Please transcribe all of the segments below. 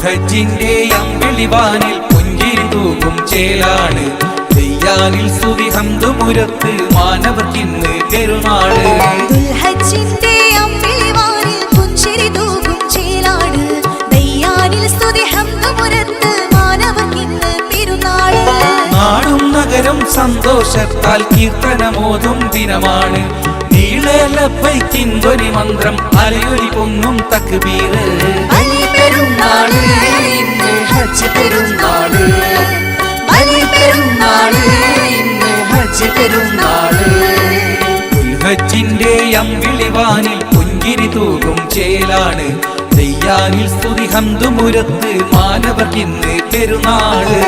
ഹജ്ജിന്റെ അമ്പിളിവാനിൽ പുഞ്ചിരി തൂക്കും ചേലാണ്. ദയ്യാനിൽ സ്തുതി ഹംദുമുരത്ത് മാനവർക്കിന്ന് പെരുന്നാള്. ഹജ്ജിന്റെ അമ്പിളിവാനിൽ പുഞ്ചിരി തൂക്കും ചേലാണ്. ദയ്യാനിൽ സ്തുതി ഹംദുമുരത്ത് മാനവർക്കിന്ന് പെരുന്നാള്. നാടും നഗരം സന്തോഷത്താൽ കീർത്തനമോതും ദിനമാണ്. നീളലബൈക്കിന്തൊരു മന്ത്രം അലയൊലി പൊങ്ങും തക്ബീറ്. ബലിപെരുന്നാള് ഇന്ന് ഹജ്ജ് പെരുന്നാള്. ബലിപെരുന്നാള് ഇന്ന് ഹജ്ജ് പെരുന്നാള്. ഹജ്ജിന്റെ അമ്പിളിവാനിൽ പുഞ്ചിരി തൂകും ചേലാണ്. ദയ്യാനിൽ സ്തുതി ഹംദുമുരത്ത് മാനവർക്കിന്ന് പെരുന്നാള്.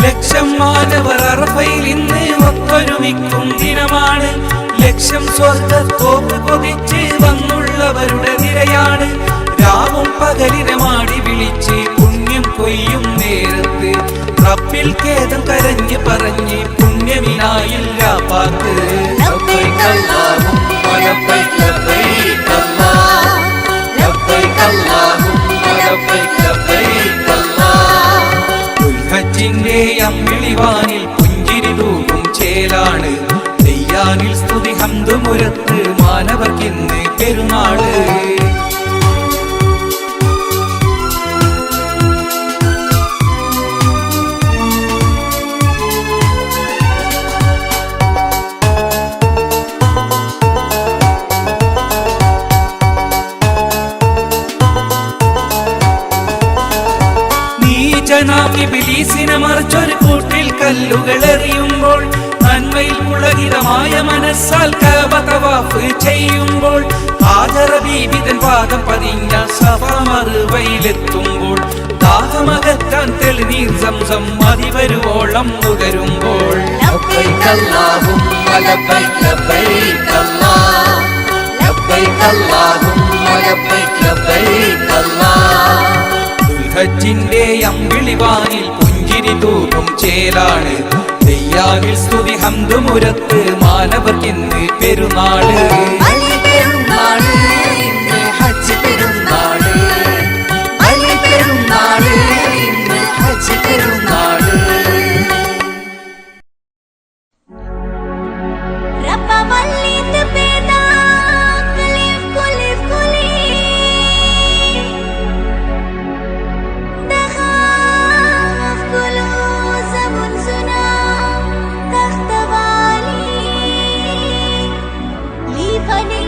ലക്ഷം മാനവർ അറഫയിൽ ഇന്ന് ഒത്തൊരുമിക്കും ദിനമാണ്. ലക്ഷം സ്വർഗത്തോപ്പ് കൊതിച്ച് വന്നുള്ളവരുടെ നിരയാണ്. രാവും പകലിനെ മാടി വിളിച്ച് പുണ്യം കൊയ്യും നേരത്ത് റബ്ബിൽ ഖേദം കരഞ്ഞ് പറഞ്ഞ് പുണ്യമിനായില്ല പാത്ത്. ലബ്ബൈക അല്ലാഹുമ്മ ലബ്ബൈക ലബ്ബൈക അല്ലാഹ്. ലബ്ബൈക അല്ലാഹുമ്മ ലബ്ബൈക ലബ്ബൈക അല്ലാഹ്. ഹജ്ജിന്റെ അമ്പിളിവാനിൽ പുഞ്ചിരി തൂകും ചേലാണ്. ദയ്യാനിൽ സ്തുതി ഹംദുമുരത്ത് മാനവർക്കിന്ന് പെരുന്നാള്. ഇബ്ലീസിനെ മറിച്ചൊരു കൂട്ടിൽ കല്ലുകൾ എറിയുമ്പോൾ, നന്മയിൽ പുളകിതമായ മനസ്സാൽ കഅബ തവാഫ് ചെയ്യുമ്പോൾ, ഹാജറ ബീബി തൻ പാദം പതിഞ്ഞ സഫാ മറുവയിലെത്തുമ്പോൾ, ദാഹമകറ്റാൻ തെളിനീർ സംസം മതിവരുവോളം നുകരുമ്പോൾ, ലബ്ബൈക അല്ലാഹുമ്മ ലബ്ബൈക ലബ്ബൈക അല്ലാഹ്. ലബ്ബൈക അല്ലാഹുമ്മ ലബ്ബൈക ലബ്ബൈക അല്ലാഹ്. ഹജ്ജിന്റെ അമ്പിളിവാനിൽ പുഞ്ചിരി തൂകും ചേലാണ്. ദയ്യാനിൽ സ്തുതി ഹംദുമുരത്ത് മാനവർക്കിന്ന് പെരുന്നാള്. ബലിപെരുന്നാള് ഇന്ന് ഹജ്ജ് പെരുന്നാള്. ബലിപെരുന്നാള് ഇന്ന് ഹജ്ജ് പെരുന്നാള്. Honey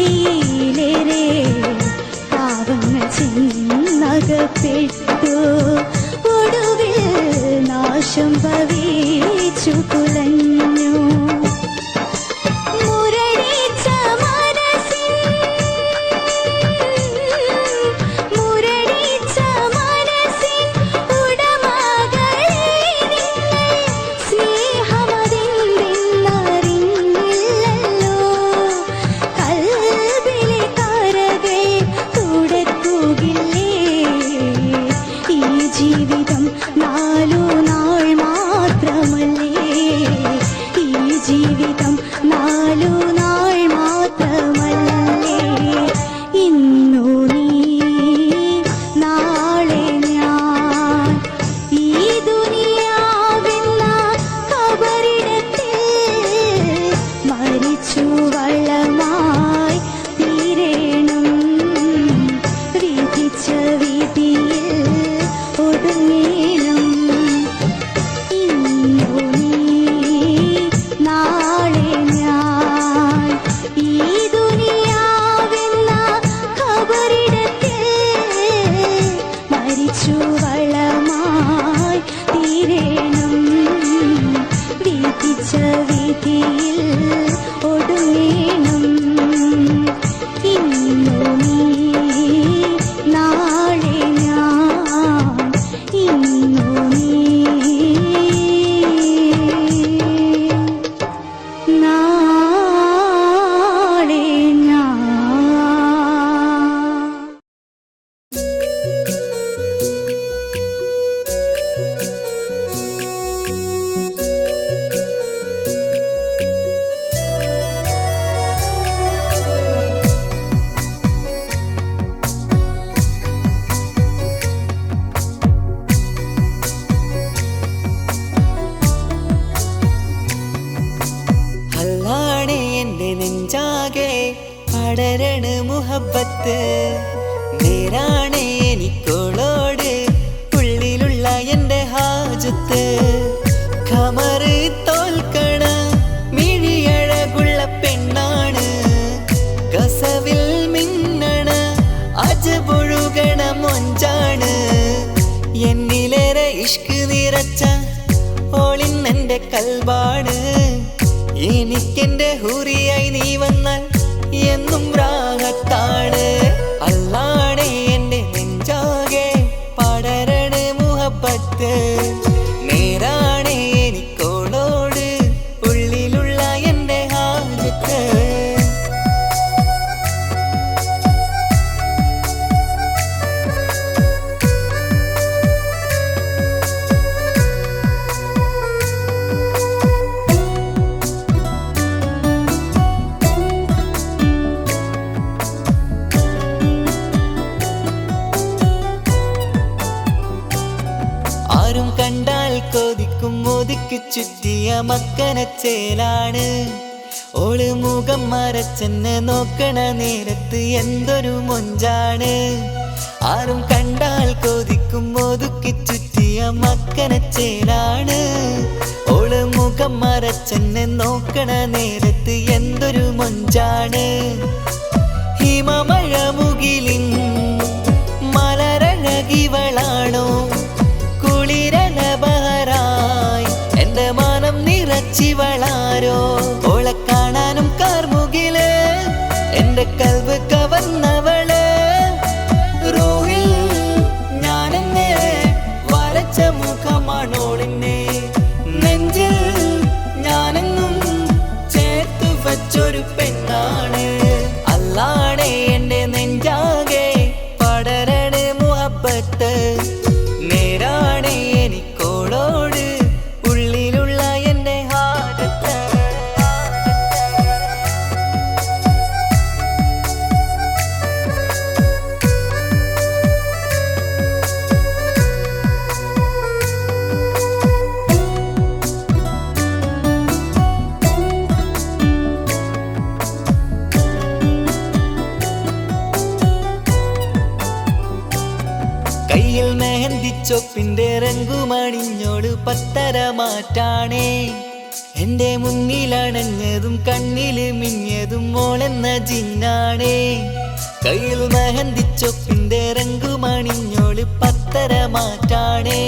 വിധിയിലേറെ പാവങ്ങൾ ചെന്നകപ്പെട്ടു. ഒടുവിൽ നാശം ഭവിച്ചു തുലഞ്ഞു. മുരടിച്ച മനസ്സിൻ ഉടമകളെ നിങ്ങൾ സ്നേഹമതെന്തെന്നറിഞ്ഞില്ലല്ലോ. കൽബിലെ കരകൾ തുടയ്ക്കുകയില്ലേ. ഈ ജീവിതം 4 നാൾ മാത്രമല്ലേ. ഈ ജീവിതം 4 നാൾ മാത്രമല്ലേ. ഇന്നു നീ നാളെ ഞാൻ. ഈ ദുനിയാവെന്ന കബറിടത്തിൽ മരിച്ചു വള്ളമായി തീരണം. വിധിച്ച വിധിയിൽ ഒടുങ്ങണം. ഇന്നു നീ നാളെ ഞാൻ. ഈ ദുനിയാവെന്ന കബറിടത്തിൽ മരിച്ചു വള്ളമായി തീരണം. വിധിച്ച വിധിയിൽ ഒടുങ്ങണം. ഇന്നു നീ നാളെ ഞാൻ. ഇന്നു നീ നാളെ ഞാൻ. അല്ലാണേ എൻ്റെ നെഞ്ചാകെ പടരണ മുഹബത്ത്. നേരാണേ എനിക്കോളോട് ഉള്ളിലുള്ള എൻ്റെ ഹാജത്ത്. ഖമറ് തോൽക്കണ മിഴിയഴകുള്ള പെണ്ണാണ്. കസവിൽ മിന്നണ അജപൊഴുകണ മൊഞ്ചാണ്. എന്നിലേറെ ഇഷ്ക് നിറച്ച ഓളിന്നെൻ്റെ കൽബാണ്. എനിക്കെന്റെ ഹൂറിയായി നീ വന്നാൽ എന്നും രാഗത്താണ്. അല്ലാണേ എൻ്റെ നെഞ്ചാകെ പടരണ മുഹബത്ത്. നേരാണേ എനിക്കോളോട് ഉള്ളിലുള്ള എൻ്റെ ഹാജത്ത്. ആരും കണ്ടാൽ കൊതിക്കും ഒതുക്കി ചുറ്റിയ മക്കനച്ചേലാണ്. ഓള് മുഖം മറച്ചെന്നെ നോക്കണ നേരത്ത് എന്തൊരു മൊഞ്ചാണ്. ആരും കണ്ടാൽ കൊതിക്കും ഒതുക്കി ചുറ്റിയ മക്കനച്ചേലാണ്. ഓള് മുഖം മറച്ചെന്നെ നോക്കണ നേരത്ത് എന്തൊരു മൊഞ്ചാണ്. ഹിമമഴ മുകിലിൻ മലരഴകിവളാണോ. കുളിരല ബഹറായി എൻ്റെ മാനം നിറച്ചിവളാരോ. ഓളെ കാണാനും കാർമുകില് എൻ്റെ കൽവ് കവർന്നവള്. റൂഹിൽ ഞാനെന്നെ വരച്ച മുഖമാണോളിന്നെ. നെഞ്ചിൽ ഞാനെന്നും ചേർത്തു വച്ചൊരു പെണ്ണാണ്. അല്ലാണേ എൻ്റെ നെഞ്ചാകെ പടരണ മുഹബത്ത്. നേരാണേ എനിക്കോളോട് ഉള്ളിലുള്ള എൻ്റെ ഹാജത്ത്. കയ്യിൽ മെഹന്തി ചൊപ്പിന്റെ രംഗുമണിഞ്ഞോട് പത്തര മാറ്റാണേ. എന്റെ മുന്നിലണഞ്ഞതും കണ്ണില് മിഞ്ഞതും മോളെന്ന ജിന്നാണേ. കയ്യിൽ മെഹന്തിച്ചൊപ്പിന്റെ രംഗുമണിഞ്ഞോള് പത്തര മാറ്റാണേ.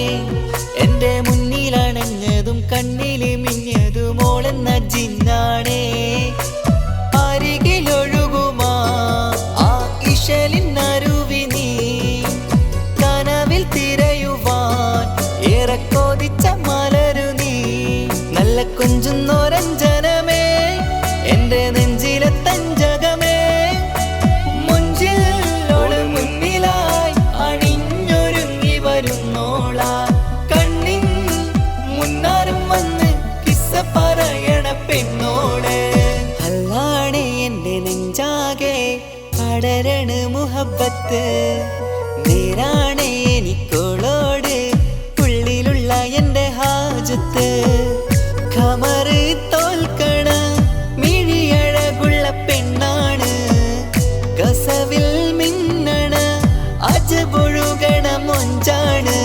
എന്റെ മുന്നിലണഞ്ഞതും കണ്ണില് മിഞ്ഞതും മോളെന്ന ജിന്നാണേ. അരികിലൊഴുകുമാ ആ ഇശലിനരുവി നീ കനവിൽ തിരയുവാൻ ഏറെ കൊതിച്ച മലരു നീ. നല്ല കൊഞ്ചുന്നോരഞ്ജനമേ എന്റെ നെഞ്ചിലെ തഞ്ചകമേ. മുഞ്ചിലോള് മുന്നിലായി അണിഞ്ഞൊരുങ്ങി വരുന്നോളാ. കണ്ണിൻ മുന്നാരും വന്ന് കിസ്സ പറയണ പെണ്ണോട്. അല്ലാണേ എന്റെ നെഞ്ചാകെ പടരണ മുഹബത്ത്. നേരാണേ എനിക്കോളോട് ഉള്ളിലുള്ള എന്റെ ഹാജത്ത്. ഖമറ് തോൽക്കണ മിഴിയഴകുള്ള പെണ്ണാണ്. കസവിൽ മിന്നണ അജബൊഴുകണ മൊഞ്ചാണ്.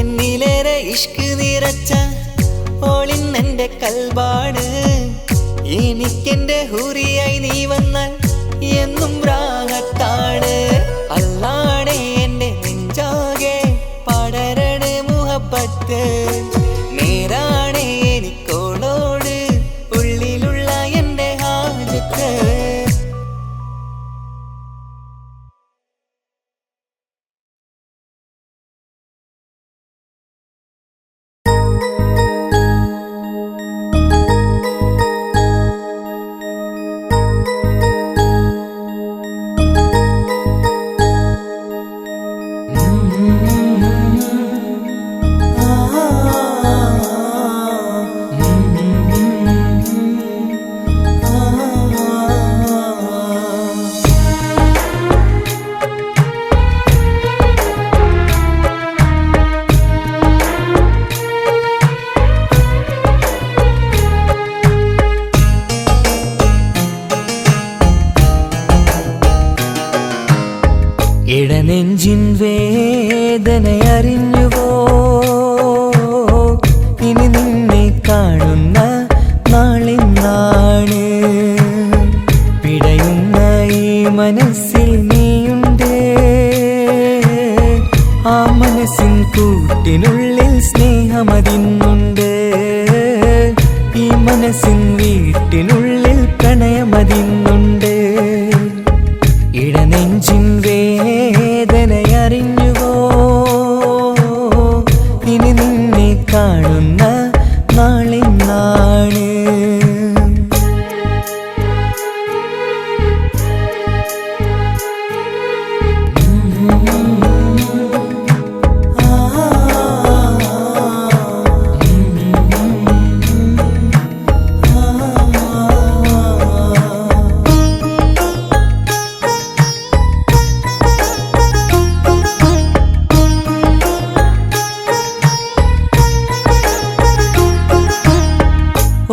എന്നിലേറെ ഇഷ്ക് നിറച്ച ഓളിന്നെന്റെ കൽബാണ്. എനിക്കെന്റെ ഹൂറിയായി നീ വന്നാൽ എന്നും രാഗത്താണ്. അല്ലാണേ എന്റെ നെഞ്ചാകെ പടരണ മുഹബത്ത്. നേരാണേ എനിക്കോളോട് ഉള്ളിലുള്ള എന്റെ ഹാജത്ത്. ഇടനെഞ്ചിൻ വേദനയറിഞ്ഞുവോ? ഇനി നിന്നെ കാണുന്ന നാളിന്നാണ്. പിടയുന്ന ഈ മനസ്സിൽ നീയുണ്ട്. ആ മനസ്സിൻ കൂട്ടിനുള്ളിൽ സ്നേഹമതിന്നുണ്ട്. ഈ മനസ്സിൻ വീട്ടിനുള്ളിൽ പ്രണയമതിന്നുണ്ട്. ഇടനെഞ്ചിൻ വേദനയറിഞ്ഞുവോ? ഇനി നിന്നെ കാണുന്ന നാളിന്നാണ്.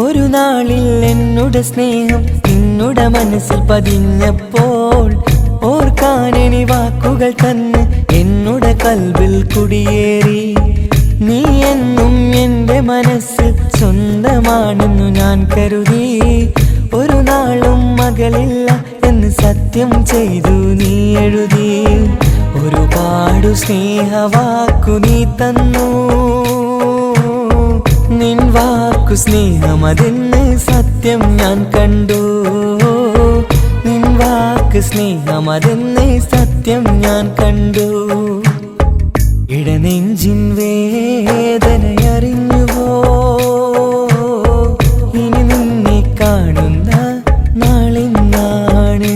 ഒരു നാളിൽ എന്നുടെ സ്നേഹം നിന്നുടെ മനസ്സിൽ പതിഞ്ഞപ്പോൾ ഓർക്കാനെനി വാക്കുകൾ തന്ന് എന്നുടെ കൽബിൽ കുടിയേറി. നീ എന്നും എൻ്റെ മനസ്സിൽ സ്വന്തമാണെന്നു ഞാൻ കരുതി. ഒരു നാളും മകളില്ല എന്ന് സത്യം ചെയ്തു നീ എഴുതി. ഒരുപാടു സ്നേഹവാക്കു നീ തന്നു. നിൻ വാക്കു സ്നേഹമതെന്ന് സത്യം ഞാൻ കണ്ടു. നിൻ വാക്ക് സ്നേഹമതെന്ന് സത്യം ഞാൻ കണ്ടു. ഇടനെഞ്ചിൻ വേദനയറിഞ്ഞുവോ? ഇനി നിന്നെ കാണുന്ന നാളിന്നാണ്.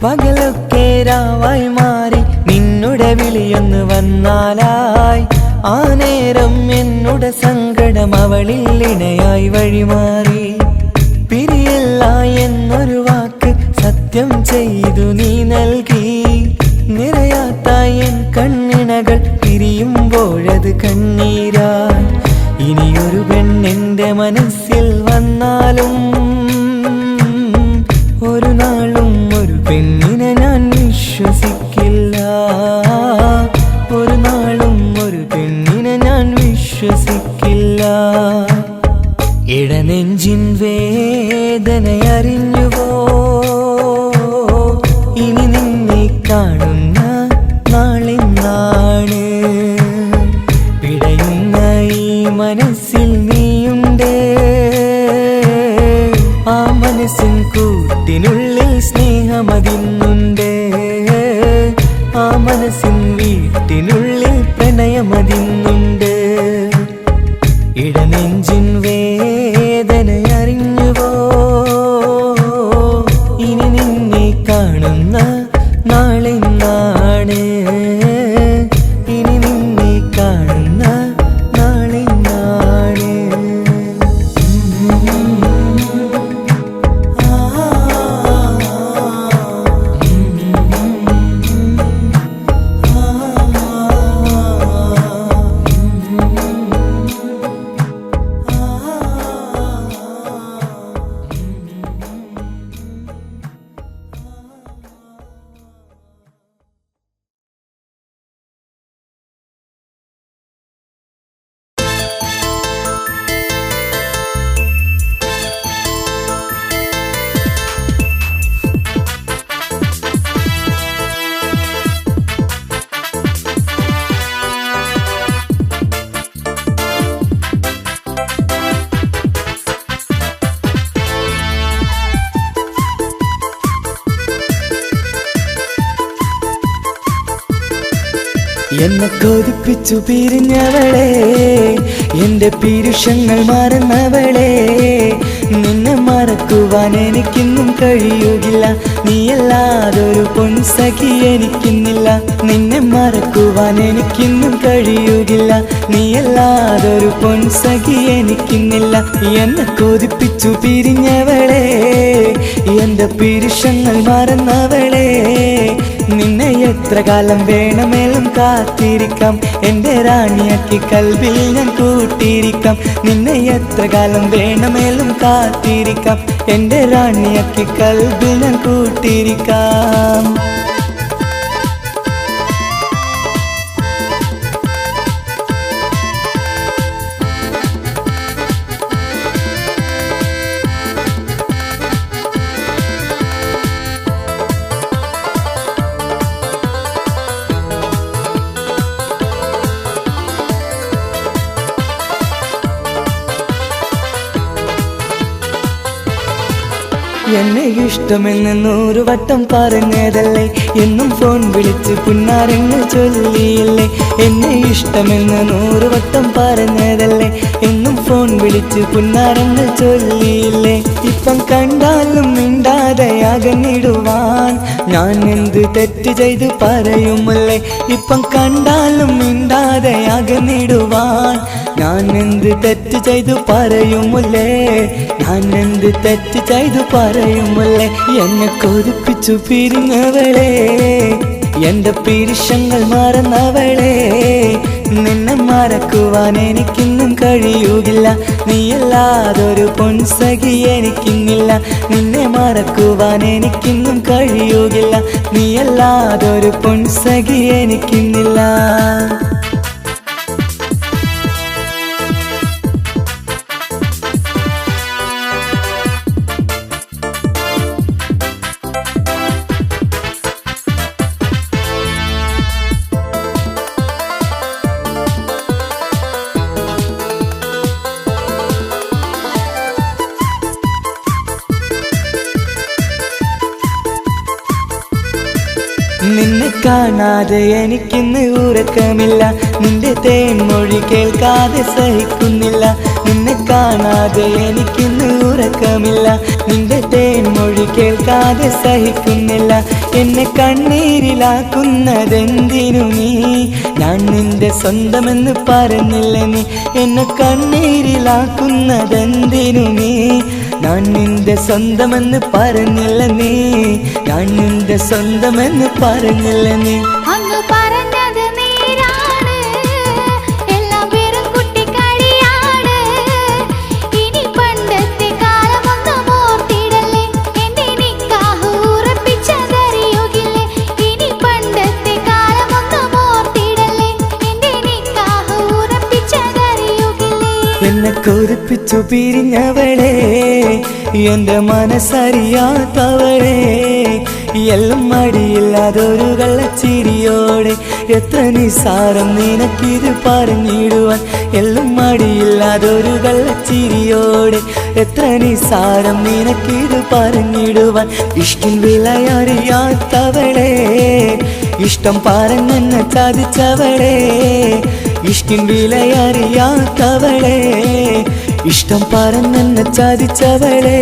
പകലൊക്കെ രാവായി മാറി നിന്നുടെ വിളിയൊന്ന് വന്നാലായി. ആ നേരം എന്നുടെ സങ്കട സ്നേഹം അവളിൽ ഇണയായി വഴിമാറി. പിരിയല്ല എന്നൊരു വാക്ക് സത്യം ചെയ്തു നീ നൽകി. നിറയാത്ത എൻ കണ്ണിണകൾ പിരിയുമ്പോഴത് കണ്ണീരായി. ഇനിയൊരു പെണ്ണെന്റെ മനസ്സിൽ വന്നാലും ഒരു നാളും ഒരു പെണ്ണിനെ ഞാൻ വിശ്വസിക്കില്ല. ഒരു നാളും ഒരു പെണ്ണിനെ ഞാൻ വിശ്വസിക്കില്ല. ഇടനെഞ്ചിൻ വേദനയറിഞ്ഞുവോ? ഇനി നിന്നെ കാണുന്ന നാളെന്നാണ്. പിടയുന്ന ഈ മനസ്സിൽ നീയുണ്ട്. ആ മനസ്സിൻ കൂട്ടിനുള്ളിൽ സ്നേഹമതിന്നുണ്ട്. ആ മനസ്സിൻ വീട്ടിനുള്ളിൽ പ്രണയമതിന്നുണ്ട്. ഇടനെഞ്ചിൻ വേദനയറിഞ്ഞുവോ? ഇനി നിന്നെ കാണുന്ന നാളെന്നാണ്. ഇനി നിന്നെ കാണുന്ന നാളെന്നാണ്. എന്നെ കൊതിപ്പിച്ചു പിരിഞ്ഞവളെ, എന്റെ പീരുഷങ്ങൾ മറന്നവളെ. നിന്നെ മറക്കുവാൻ എനിക്കിന്നും കഴിയുകില്ല. നീയല്ലാതൊരു പൊൻസഖി എനിക്കിന്നില്ല. നിന്നെ മറക്കുവാൻ എനിക്കിന്നും കഴിയുകില്ല. നീയല്ലാതൊരു പൊൻസഖി എനിക്കിന്നില്ല. എന്നെ കൊതിപ്പിച്ചു പിരിഞ്ഞവളെ, എന്റെ പീരുഷങ്ങൾ മറന്നവളെ. നിന്നെ എത്ര കാലം വേണമെങ്കിലും കാത്തിരിക്കാം. എന്റെ റാണിയാക്കി കൽബിൽ ഞാൻ കൂട്ടിയിരിക്കാം. നിന്നെ എത്ര കാലം വേണമെങ്കിലും കാത്തിരിക്കാം. എന്റെ റാണിയാക്കി കൽബിൽ ഞാൻ കൂട്ടിയിരിക്കാം. എന്നെ ഇഷ്ടമെന്ന് 100 വട്ടം പറഞ്ഞതല്ലേ, എന്നും ഫോൺ വിളിച്ച് പുന്നാരെന്ന് ചൊല്ലിയില്ലേ. എന്നെ ഇഷ്ടമെന്ന് 100 വട്ടം പറഞ്ഞതല്ലേ, എന്നും ഫോൺ വിളിച്ച് പുന്നാരെന്ന് ചൊല്ലിയില്ലേ. ഇപ്പം കണ്ടാലും മിണ്ടാതെ അകന്നിടുവാൻ ഞാൻ എന്ത് തെറ്റ് ചെയ്ത് പറയുമല്ലേ. ഇപ്പം കണ്ടാലും മിണ്ടാതെ അകന്നിടുവാൻ ഞാൻ എന്ത് തെറ്റ് ചെയ്തു പറയുമല്ലേ. ഞാൻ എന്ത് തെറ്റ് ചെയ്തു പറയുമല്ലേ. എന്നെ കൊതിപ്പിച്ചു പിരിഞ്ഞവളെ, എന്റെ പീരുഷങ്ങൾ മറന്നവളെ. നിന്നെ മറക്കുവാൻ എനിക്കിന്നും കഴിയുകില്ല. നീയല്ലാതൊരു പൊൻസഖി എനിക്കിന്നില്ല. നിന്നെ മറക്കുവാൻ എനിക്കിന്നും കഴിയുകില്ല. നീയല്ലാതൊരു പൊൻസഖി എനിക്കിന്നില്ല. നിന്നെ കാണാതെ എനിക്കിന്ന് ഉറക്കമില്ല, നിന്റെ തേൻമൊഴി കേൾക്കാതെ സഹിക്കുന്നില്ല. നിന്നെ കാണാതെ എനിക്കിന്ന് ഉറക്കമില്ല, നിന്റെ തേൻമൊഴി കേൾക്കാതെ സഹിക്കുന്നില്ല. എന്നെ കണ്ണീരിലാക്കുന്നതെന്തിനു നീ? ഞാൻ നിന്റെ സ്വന്തമെന്ന് പറഞ്ഞില്ല നീ. എന്നെ കണ്ണീരിലാക്കുന്നതെന്തിനു നീ? ഞാൻ നിന്റെ സ്വന്തമെന്ന് പറഞ്ഞില്ല നീ. ഞാൻ നിന്റെ സ്വന്തമെന്ന് പറഞ്ഞില്ല നീ. അങ്ങ് പറഞ്ഞത് നേരാണ്, എല്ലാം വെറും കുട്ടിക്കളിയാണ്. ഇനി പണ്ടത്തെ കാലമൊന്നും ഓർത്തിടല്ലേ, എന്റെ നിക്കാഹ് ഉറപ്പിച്ചതറിയുകില്ലേ. ഇനി പണ്ടത്തെ കാലമൊന്നും ഓർത്തിടല്ലേ, എന്റെ നിക്കാഹ് ഉറപ്പിച്ചതറിയുകില്ലേ. എന്നെ കൊതിപ്പിച്ചു പിരിഞ്ഞവളെ, എന്റെ മനസ്സറിയാത്തവളെ, എല്ലാം മടിയില്ലാതൊരു കള്ളച്ചിരിയോടെ. എത്ര നിസാരം നിനക്കിത് പറഞ്ഞിടുവാൻ, എല്ലാം മടിയില്ലാതൊരു കള്ളച്ചിരിയോടെ. എത്ര നിസാരം നിനക്കിത് പറഞ്ഞിടുവാൻ. ഇഷ്കിൻ വിലയറിയാത്തവളെ, ഇഷ്ടം പറഞ്ഞെന്നെ ചതിച്ചവളെ. ഇഷ്കിൻ വിലയറിയാത്തവളെ, ഇഷ്ടം പറഞ്ഞെന്നെ ചതിച്ചവളെ.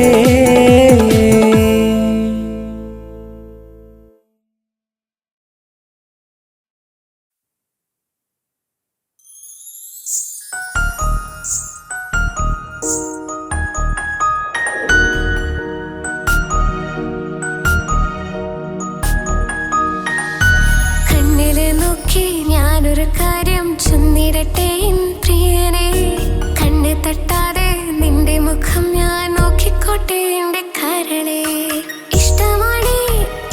കണ്ണില് നോക്കി ഞാനൊരു കാര്യം ചൊന്നിടട്ടെ പ്രിയനെ. കണ്ണ് തട്ടാതെ നിന്റെ മുഖം ഞാൻ നോക്കിക്കോട്ടെ എന്റെ കരളെ. ഇഷ്ടമാണ്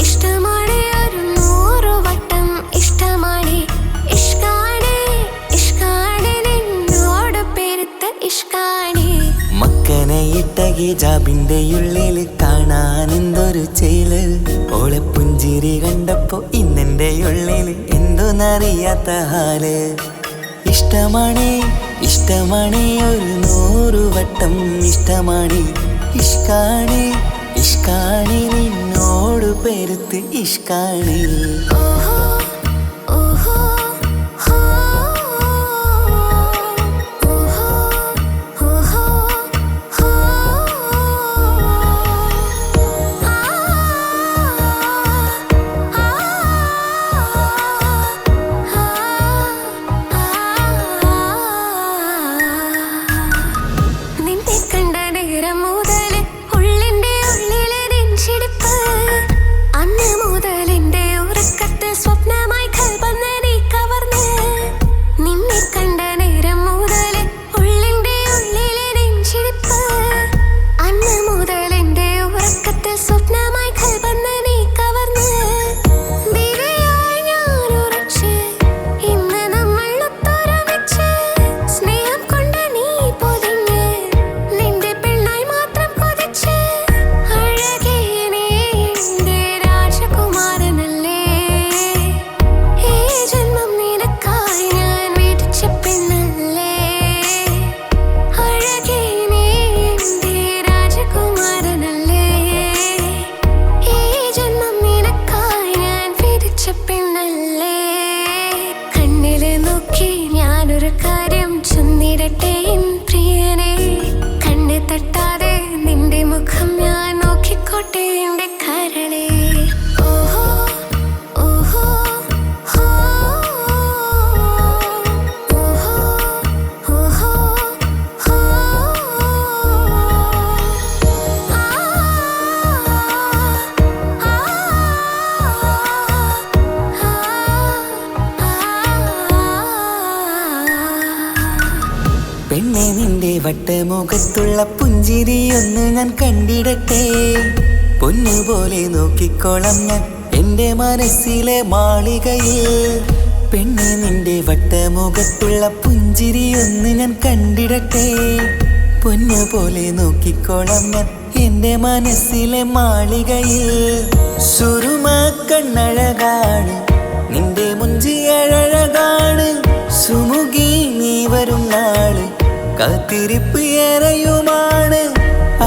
ഇഷ്ടമാണ് ഒരു 100 വട്ടം ഇഷ്ടമാണ്. ഇഷ്കാണ് ഇഷ്കാണ് നിന്നോട് പെരുത്ത ഇഷ്കാണ്. മക്കനെ ഇട്ട ഹിജാബിന്റെ ഉള്ളിൽ കാണാൻ എന്തൊരു ചേല്. ഓളെ പുഞ്ചിരി കണ്ടപ്പോ ഇന്നെന്റെ ഉള്ളിൽ എന്തോന്നറിയാത്ത ഹാല്. ഇഷ്ടമാണ് ഇഷ്ടമാണ് ഒരു 100 വട്ടം ഇഷ്ടമാണ്. ഇഷ്കാണ് ഇഷ്കാണ് നിന്നോട് പെരുത്ത് ഇഷ്കാണ്. ഓഹോ ഓഹോ ഹോ ഓഹോ ഓഹോ ഹോ. നിന്നെ കണ്ട നേരം മുതൽ ഉള്ളിന്റെ ഉള്ളിലെ നെഞ്ചിടിപ്പ്. അന്ന് മുതൽ എന്റെ ഉറക്കത്തിൽ സ്വപ്നമായി കൽപ്പന നീ കവർന്ന്. നിന്നെ കണ്ട നേരം മുതൽ ഉള്ളിന്റെ ഉള്ളിലെ നെഞ്ചിടിപ്പ്. അന്ന് മുതൽ എന്റെ ഉറക്കത്തിൽ സ്വപ്നമായി കൽപ്പന നീ കവർന്ന്. ദിവ്യയായി ഞാൻ ഉറച്ച് ഇന്ന് നമ്മൾ ഒത്തൊരുമിച്ച്. സ്നേഹം കൊണ്ട് നീ പൊതിഞ്ഞ് നിന്റെ പെണ്ണായി മാത്രം കൊതിച്ച്. അഴകേ നീ എന്റെ രാജകുമാരനല്ലേ, ഈ ജന്മം നിനക്കായി ഞാൻ വിധിച്ച പെണ്ണല്ലേ. അഴകേ നീ എന്റെ രാജകുമാരനല്ലേ, ഈ ജന്മം നിനക്കായി ഞാൻ വിധിച്ച പെണ്ണല്ലേ. കണ്ണില് നോക്കി ഞാനൊരു കാര്യം ചൊന്നിടട്ടെ പ്രിയനെ. കണ്ണ് തട്ടാതെ നിന്റെ മുഖം ഞാൻ നോക്കിക്കോട്ടെ എന്റെ കരളെ. ഓഹോ ഓഹോ ഹോ ഓഹോ ഓഹോ ഹോ. പെണ്ണെ നിന്റെ വട്ടമുഖത്തുള്ള പുഞ്ചിരിയൊന്ന് ഞാൻ കണ്ടിടട്ടെ. പൊന്നുപോലെ നോക്കിക്കോളാം ഞാൻ എന്റെ മനസ്സിലെ മാളികയിൽ. പെണ്ണെ നിന്റെ വട്ടമുഖത്തുള്ള പുഞ്ചിരിയൊന്ന് ഞാൻ കണ്ടിടട്ടെ. പൊന്നുപോലെ നോക്കിക്കോളാം ഞാൻ എന്റെ മനസ്സിലെ മാളികയിൽ. സുറുമ കണ്ണഴകാണ് നിന്റെ മുഞ്ചിയഴകാണ്. സുമുഖി നീ വരും നാള് കാത്തിരിപ്പ് ഏറെയുമാണ്.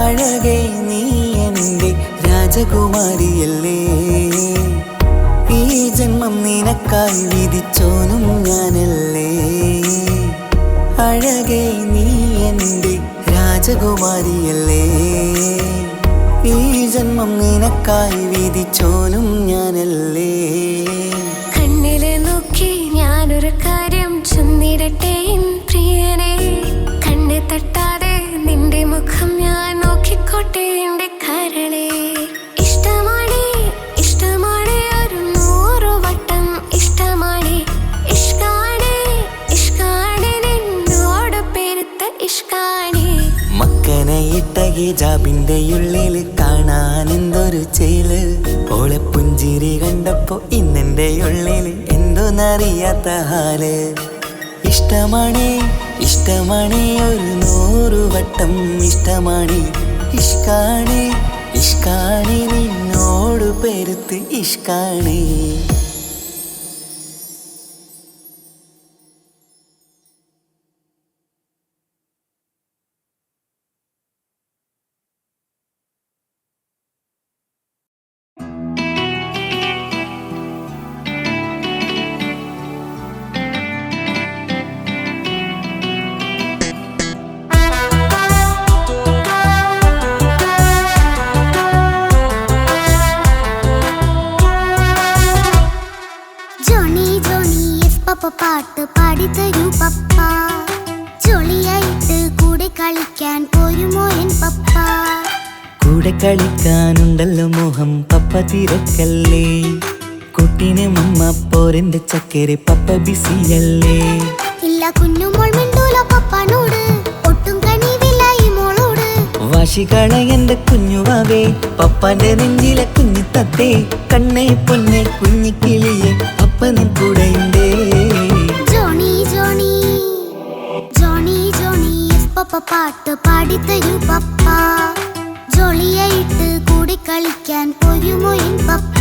അഴകേ നീ എന്റെ രാജകുമാരിയല്ലേ, ഈ ജന്മം നിനക്കായി വിധിച്ചോനും ഞാനല്ലേ അഴകേ നീ എൻ്റെ രാജകുമാരിയല്ലേ ഈ ജന്മം നിനക്കായി വിധിച്ചോനും ഞാനല്ലേ കണ്ണിലെ നോക്കി ഞാനൊരു കാര്യം ചൊന്നിടട്ടെ പ്രിയനെ കണ്ണെ തട്ടാതെ നിന്റെ മുഖം ഞാൻ നോക്കിക്കോട്ടെ എന്റെ കരളെ ഇഷ്ടമാണ് ഇഷ്ടമാണ് ഒരു 100 വട്ടം ഇഷ്ടമാണ് ഇഷ്കാണ് ഇഷ്കാണ് നിന്നോട് പെരുത്ത ഇഷ്കാണ് മക്കനയിട്ട ഹിജാബിന്റെ ഉള്ളിൽ കാണാൻ എന്തൊരു ചേല് ഓളെ പുഞ്ചിരി കണ്ടപ്പോ ഇന്നെന്റെ ഉള്ളിൽ എന്തോന്നറിയാത്ത ഹാല് ഇഷ്ടമാണ് ഇഷ്ടമാണ് ഒരു 100 വട്ടം ഇഷ്ടമാണ് ഇഷ്കാണ് ഇഷ്കാണ് നിന്നോട് പെരുത്ത് ഇഷ്കാണ് പാട്ട് പാടിത്തരൂ പപ്പ ജോളിയായിട്ട് കൂടെ കളിക്കാൻ പോരുമോ എൻ പപ്പ കൂടെ കളിക്കാനുണ്ടല്ലോ മോഹം പപ്പ തിരക്കല്ലേ കുട്ടീനെ മമ്മ പോരെന്റെ ചക്കരെ പപ്പ ബിസിയല്ലേ ഇല്ല കുഞ്ഞുമോൾ മിണ്ടൂല പപ്പനോട് ഒട്ടും കനിവില്ല ഈ മോളോട് വാശികള എന്റെ കുഞ്ഞുവാവേ പപ്പാന്റെ നെഞ്ചിലെ കുഞ്ഞു തത്തേ കണ്ണേ പൊന്നെ കുഞ്ഞിക്കിളിയെ പപ്പനും കൂടെയുണ്ടേ ജോണി ജോണി ജോണി ജോണി പപ്പ പാട്ട് പാടിത്തരൂ പപ്പ ജോളിയായിട്ട് കൂടെ കളിക്കാൻ പോരുമോ എൻ പപ്പ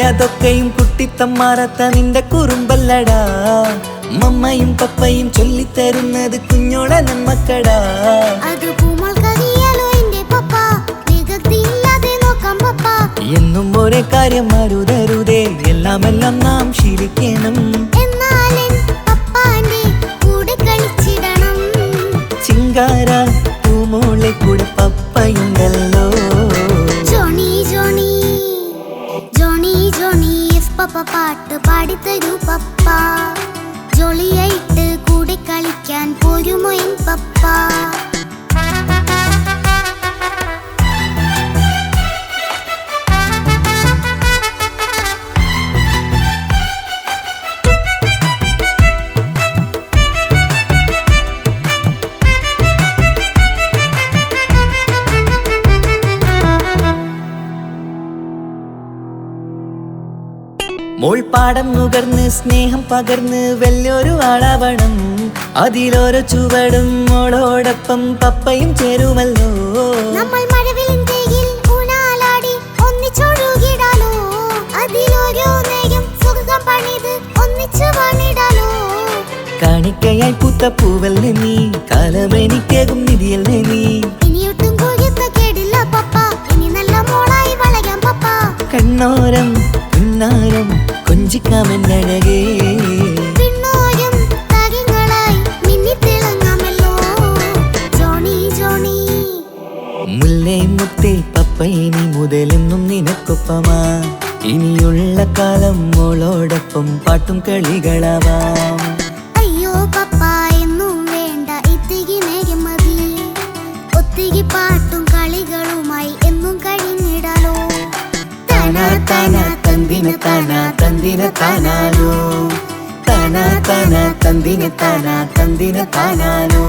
അതൊക്കെയും കുട്ടിത്തമ്മാറത്ത നിന്റെ കുറുമ്പല്ലടാ മമ്മയും പപ്പയും ചൊല്ലിത്തരുന്നത് കുഞ്ഞോളെ നമ്മക്കടാ എന്നും ഒരേ കാര്യം മരുതരുതേ എല്ലാമെല്ലാം നാം ശീലിക്കണം ചിങ്കാര പൂമോളെ കൂടെ പപ്പയുണ്ടല്ലോ പപ്പ പാട്ട് പാടിത്തരൂ പപ്പ ജോളിയായിട്ട് കൂടെ കളിക്കാൻ പോരുമോ എൻ പപ്പ മോൾപ്പാടം നുകർന്ന് സ്നേഹം പകർന്ന് വലിയൊരു ആളാവണം അതിലോരോ ചുവടും മോളോടൊപ്പം പപ്പയും ചേരുമല്ലോ നമ്മൾ മഴവിലിൻ ഊനാലാടി ഒന്നിച്ചൊഴുകിടാലോ അതിലോരോ നേരം സുഖം പണിത് ഒന്നിച്ചു വന്നിടാലോ കാണിക്കയായി പൂത്ത പൂവല്ലേ നീ കാലമെനിക്കേകും നിധിയല്ലേ നീ ഇനിയൊട്ടും കുരുത്ത കേടില്ല പപ്പ ഇനി നല്ല മോളായി വളരാം പപ്പ കണ്ണോരം പിന്നാരം കൊഞ്ചിക്കാമെന്നഴകേ പിന്നോരം താരങ്ങളായി മിന്നിത്തിളങ്ങാമല്ലോ ജോണി ജോണി മുല്ലേ മുത്തേ പപ്പയിനി മുതലെന്നും നിനക്കൊപ്പമാ ഇനിയുള്ള കാലം മോളോടൊപ്പം പാട്ടും കളികളാവാം അയ്യോ പപ്പ എന്നും വേണ്ട ഇത്തിരി നേരം മതി ഒത്തിരി പാട്ടും കളികളുമായി എന്നും കഴിഞ്ഞിടാലോ താനാ താനാ തന്തിന താനാ തന്തിന താനാലോ താനാ താനാ തന്തിന താനാ തന്തിന താനാലോ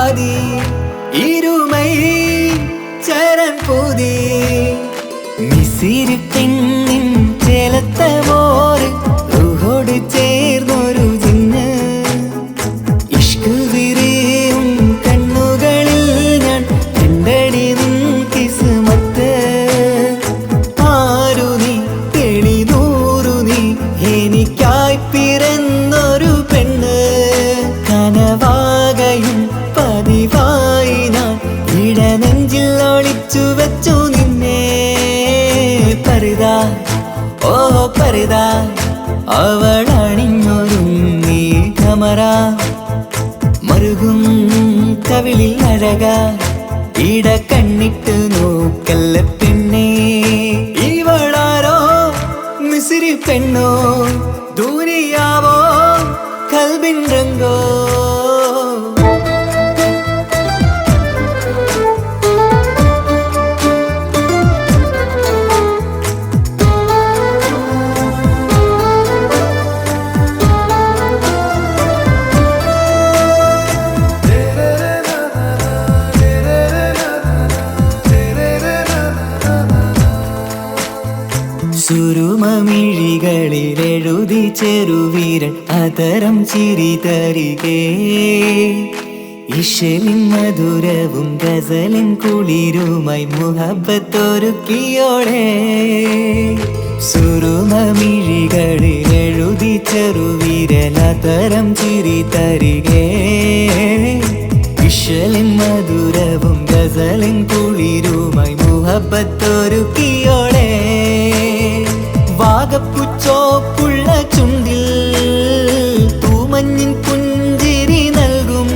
പാതി ഇരുമൈ ചരൻ പൂതി മിസിരി പെണ്ണിൻ ചേലത്ത മോര് റൂഹോട് ചേർന്നൊരു ജിന്ന് ഇഷ്ക് വിരിയും കണ്ണുകളിൽ ഞാൻ കണ്ടടി നിൻ കിസ്മത്ത് ആരു നീ തെളിനൂറു നീ എനിക്കായി പിറന്നൊരു പെണ്ണ് കനവാകയും പതിവായി ഞാൻ ഇടനെഞ്ചിൽ ഒളിച്ചു വെച്ചു നിന്നെ പരിതാ ഓ പരിതാ അവളണിഞ്ഞൊരുങ്ങി കമറ മറുകും കവിളിൽ അഴക ഇട കണ്ണിട്ട് നോക്കല്ല പെണ്ണേ ഇവളാരോ മിസിരി പെണ്ണോ ദൂരിയാവോ കൽബിൻ രംഗോ സുരുമമിഴികളിൽ എഴുതി ചെറുവീരൻ അതരം ചിരി തരികേ ഇശലിൻ മധുരവും ഗസലിൻ കുളിരുമായി മുഹബത്തൊരുക്കിയോടെ സുരുമമിഴികളിൽ എഴുതി ചെറുവീരൻ അതരം ചിരി തരികേ ഇശലിൻ മധുരവും ഗസലിൻ കുളിരുമായി മുഹബത്തൊരുക്കിയോടെ വാഗപ്പുച്ചോപ്പുള്ള ചുണ്ടിൽ തൂമഞ്ഞിൻ പുഞ്ചിരി നൽകും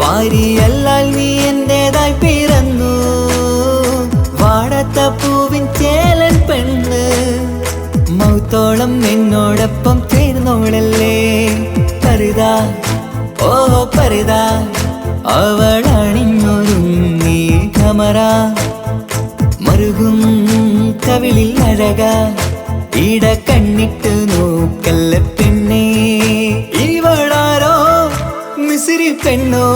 വാരിയല്ലാൽ നീ എന്റേതായി പിറന്നു വാടത്ത പൂവിൻ ചേലൻ പെണ്ണ് മൗത്തോളം എന്നോടൊപ്പം ചേർന്നോളല്ലേ പരിതാ ഓ പരിതാ അവളണിഞ്ഞൊരുങ്ങി കമറ മറുകും കവിളിൽ അഴക ഇട കണ്ണിട്ട് നോക്കല്ല പെണ്ണേ ഇവളാരോ മിസിരി പെണ്ണോ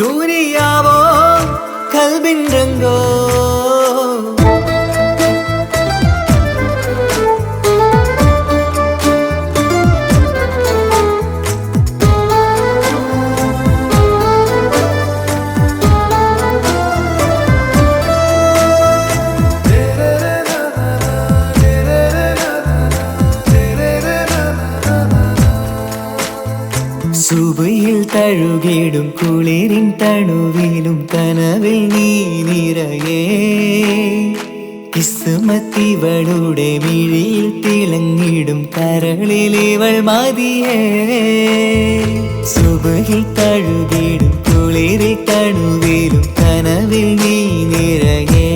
ദൂരിയാവോ കൽബിൻ രംഗോ സുബയിൽ തഴുകിടും കുളിരിൻ തണുവിലും കനവിൽ നീ നിറയേ കിസ്മത്തിവളുടെ മിഴിയിൽ തിളങ്ങിടും കരളിലിവൾ മതിയേ സുബയിൽ തഴുകിടും കുളിരിൽ തണുവിലും കനവിൽ നീ നിറയേ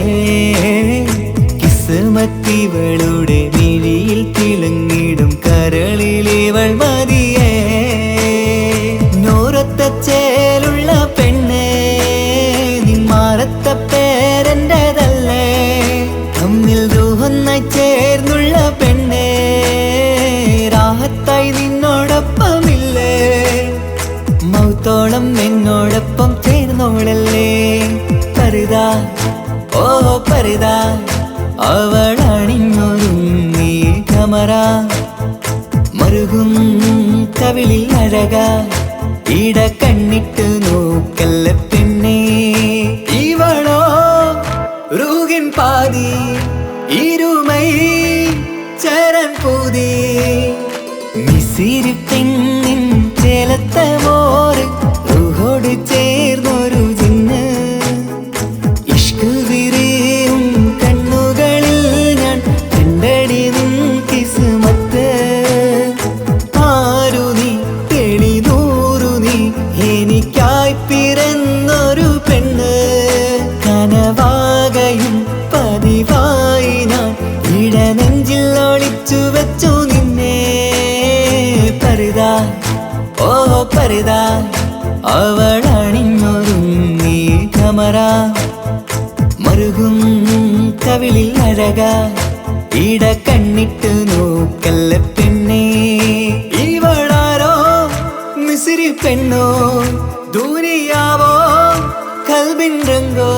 കിസ്മത്തിവളുടെ മിഴിയിൽ തിളങ്ങിടും കരളിലിവൾ മതിയേ ചേലുള്ള പെണ്ണേ നിന്മാറത്ത പേരെൻ്റെതല്ലേ തമ്മിൽ റൂഹൊന്നായി ചേർന്നുള്ള പെണ്ണേ രാഹത്തായി നിന്നോടൊപ്പമില്ലേ മൗത്തോളം എന്നോടൊപ്പം ചേർന്നോളല്ലേ പരിതാ ഓ പരിതാ അവളണിഞ്ഞൊരുങ്ങി കമറ മറുകും കവിളിൽ അഴക ഇട കണ്ണിട്ട് നോക്കല്ല പെണ്ണേ ഇവളോ റൂഹിൻ പാതി ഇരുമൈ ചരൻ പൂതി മിസിരി പെണ്ണിൻ ചേലത്ത മോര് റൂഹോട് ചേർന്നൊരു ജിന്ന് ഇഷ്ക് വിരിയും കണ്ണുകളിൽ ഞാൻ കണ്ടടി നിൻ കിസ്മത്ത് ആരു നീ തെളിനൂറു നീ എനിക്കായി പിറന്നൊരു പെണ്ണ് കനവാകയും പതിവായി ഞാൻ ഇടനെഞ്ചിൽ ഒളിച്ചു വെച്ചു നിന്നെ പരിതാ ഓ പരിതാ അവളണിഞ്ഞൊരുങ്ങി കമറ മറുകും കവിളിൽ അഴക ഇട കണ്ണിട്ട് നോക്കല്ല പെണ്ണേ ഇവളാരോ മിസിരി പെണ്ണോ ദൂരിയാവോ അൻപിൻ രംഗോ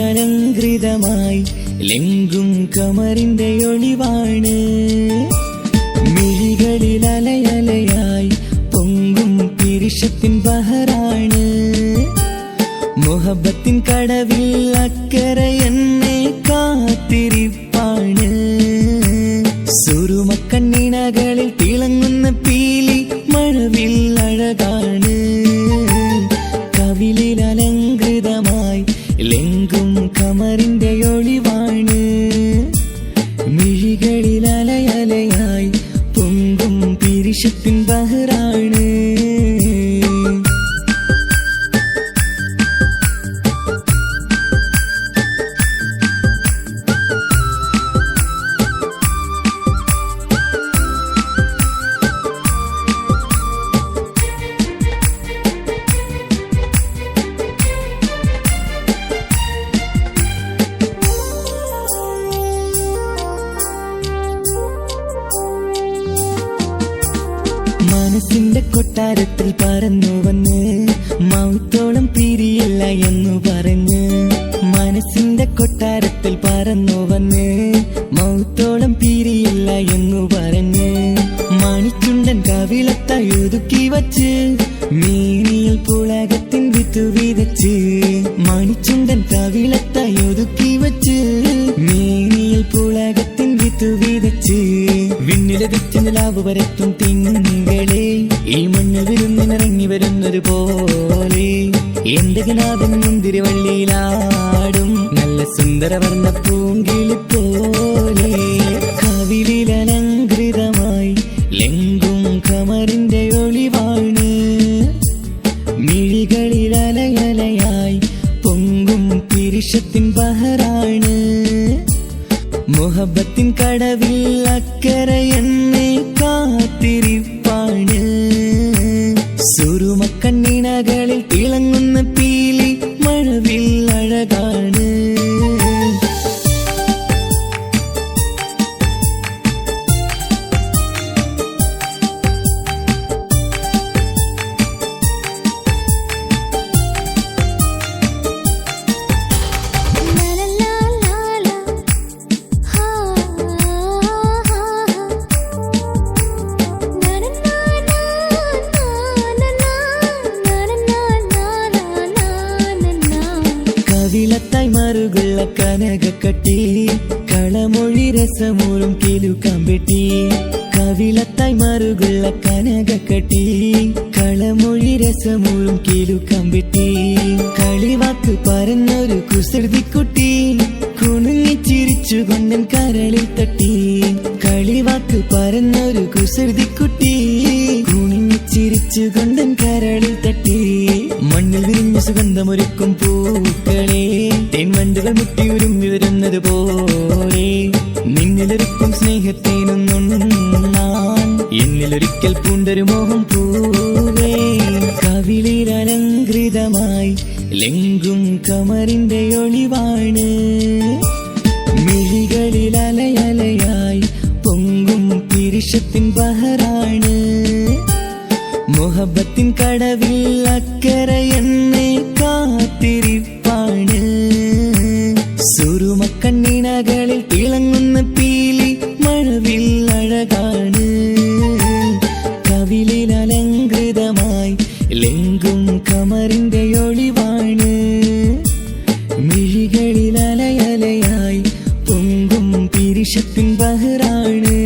കവിളിലലങ്കൃതമായി ലെങ്കും കമറിന്റെ ഒളിവാണ് മിഴികളിൽ അലയലയായി പൊങ്കും പിരിശത്തിൻ ബഹറാണ് മുഹബത്തിൻ കടവിൽ അക്കരെ എന്നെ കാത്തിരിപ്പാണ് സുറുമക്കണ്ണിണകളിൽ തിളങ്ങുന്ന പീലി മഴവിൽ അഴകാണ് കവിളിലലങ്കൃതമായി ലെങ്കും കമറിന്റെ ഒളിവാണ് മിഴികളിൽ അലയലയായി പൊങ്കും പിരിശത്തിൻ ബഹറാണ് മനസ്സിന്റെ കൊട്ടാരത്തിൽ പറന്നു വന്ന് മൗത്തോളം പിരിയില്ല എന്നു പറഞ്ഞ് മനസ്സിന്റെ കൊട്ടാരത്തിൽ പറന്നു വന്ന് മൗത്തോളം പിരിയില്ല എന്നു പറഞ്ഞ് മണിച്ചുണ്ടൻ കവിളത്തായി ഒതുക്കി വച്ച് മേനിയിൽ പുളകത്തിൻ വിത്തു വിതച്ച് മണിച്ചുണ്ടൻ കവിളത്തായി ഒതുക്കി വച്ച് മേനിയിൽ പുളകത്തിൻ വിത്തു വിതച്ച് വിണ്ണിലതിച്ച് നിലാവ് വരത്തും തിങ്കളെ ഈ മണ്ണിൽ വിരുന്നിനിറങ്ങി വരുന്നത് പോലെ എന്റെ കിനാവിൻ മുന്തിരിവള്ളിയിലാടും നല്ല സുന്ദരവർണ്ണ പൂങ്കിളി പോലെ കവിളിലലങ്കൃതമായി ലെങ്കും കമറിന്റെ ഒളിവാണ് മിഴികളിൽ അലയലയായി പൊങ്കും പിരിശത്തിൻ ബഹറാണ് മുഹബത്തിൻ കടവിൽ അക്കരെ എന്നെ കാത്തിരിപ്പാണ് സുറുമക്കണ്ണിണകളിൽ തിളങ്ങുന്ന പീലി മഴവിൽ അഴകാണ് കവിളത്തായി മറുകുള്ള കനകക്കട്ടി കളമൊഴി രസമൂറും കിലുക്കാമ്പെട്ടി കവിളത്തായി മറുകുള്ള കനകക്കട്ടി കളമൊഴി രസമൂറും കിലുക്കാമ്പെട്ടി കളിവാക്ക് പറഞ്ഞൊരു കുസൃതിക്കുട്ടി കുണുങ്ങിച്ചിരിച്ചു കൊണ്ടൻ കരളിൽ തട്ടി കളിവാക്ക് പറഞ്ഞൊരു കുസൃതിക്കുട്ടി കുണുങ്ങിച്ചിരിച്ചു കൊണ്ടൻ കരളിൽ തട്ടി മണ്ണിൽ വിരിഞ്ഞ സുഗന്ധമൊരുക്കും പൂക്കളെ തേൻവണ്ടുകൾ മുട്ടി ഉരുമ്മി വരുന്നത് പോലെ നിന്നിലൊരുക്കും സ്നേഹത്തേനൊന്നുണ്ണാൻ എന്നിലൊരിക്കൽ പൂണ്ടൊരു മോഹം പൂവേ കവിളിലലങ്കൃതമായി ലെങ്കും കമറിന്റെ ഒളിവാണ് മിഴികളിൽ അലയലയായി പൊങ്കും പിരിശത്തിൻ ബഹറാണ് മുഹബത്തിൻ കടവിൽ അക്കരെ എന്നെ കാത്തിരിപ്പാണ് സുറുമക്കണ്ണിണകളിൽ തിളങ്ങുന്ന പീലി മഴവിൽ അഴകാണ് കവിളിലലങ്കൃതമായി ലെങ്കും കമറിന്റെ ഒളിവാണ് മിഴികളിൽ അലയലയായി പൊങ്കും പിരിശത്തിൻ ബഹറാണ്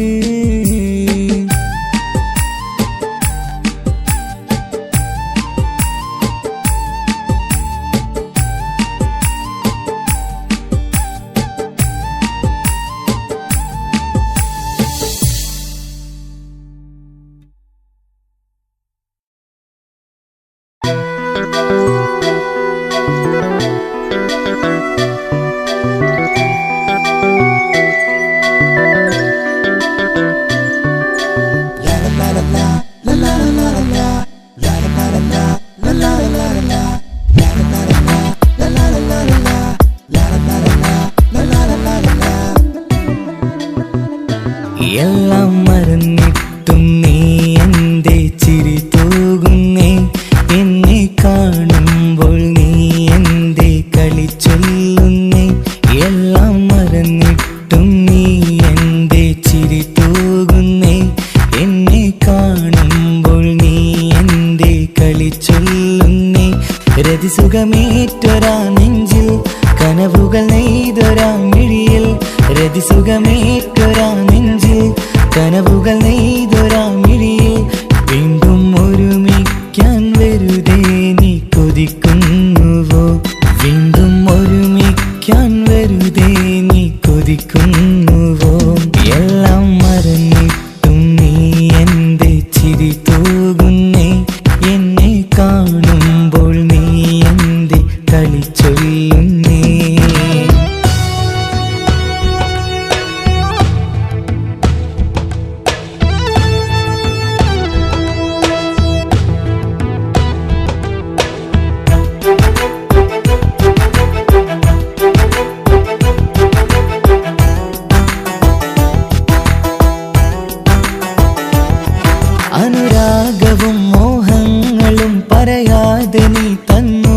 എല്ലാം മറന്നിട്ടും നീ എന്തേ ചിരി തൂകുന്നേ, എന്നെ കാണുമ്പോൾ നീ എന്തേ കളി ചൊല്ലുന്നേ. എല്ലാം മറന്നിട്ടും നീ എന്തേ ചിരി തൂകുന്നേ, എന്നെ കാണുമ്പോൾ നീ എന്തേ കളി ചൊല്ലുന്നേ. രതിസുഖമേറ്റൊരാ നെഞ്ചിൽ കനവുകൾ നെയ്തൊരാ മിഴിയിൽ, രതിസുഖമേറ്റൊരാ നെഞ്ചിൽ കനവുകൾ നെയ്തൊരാ മിഴിയിൽ. വീണ്ടും ഒരുമിക്കാൻ വെറുതെ നീ കൊതിക്കുന്നുവോ, വീണ്ടും ഒരുമിക്കാൻ വെറുതെ നീ കൊതിക്കുന്നുവോ. എല്ലാം മറന്നിട്ടും നീ എന്തേ ചിരി തൂകുന്നേ, എന്നെ കാണുമ്പോൾ നീ എന്തേ കളി ചൊല്ലുന്നേ. അനുരാഗവും മോഹങ്ങളും പറയാതെ നീ തന്നു,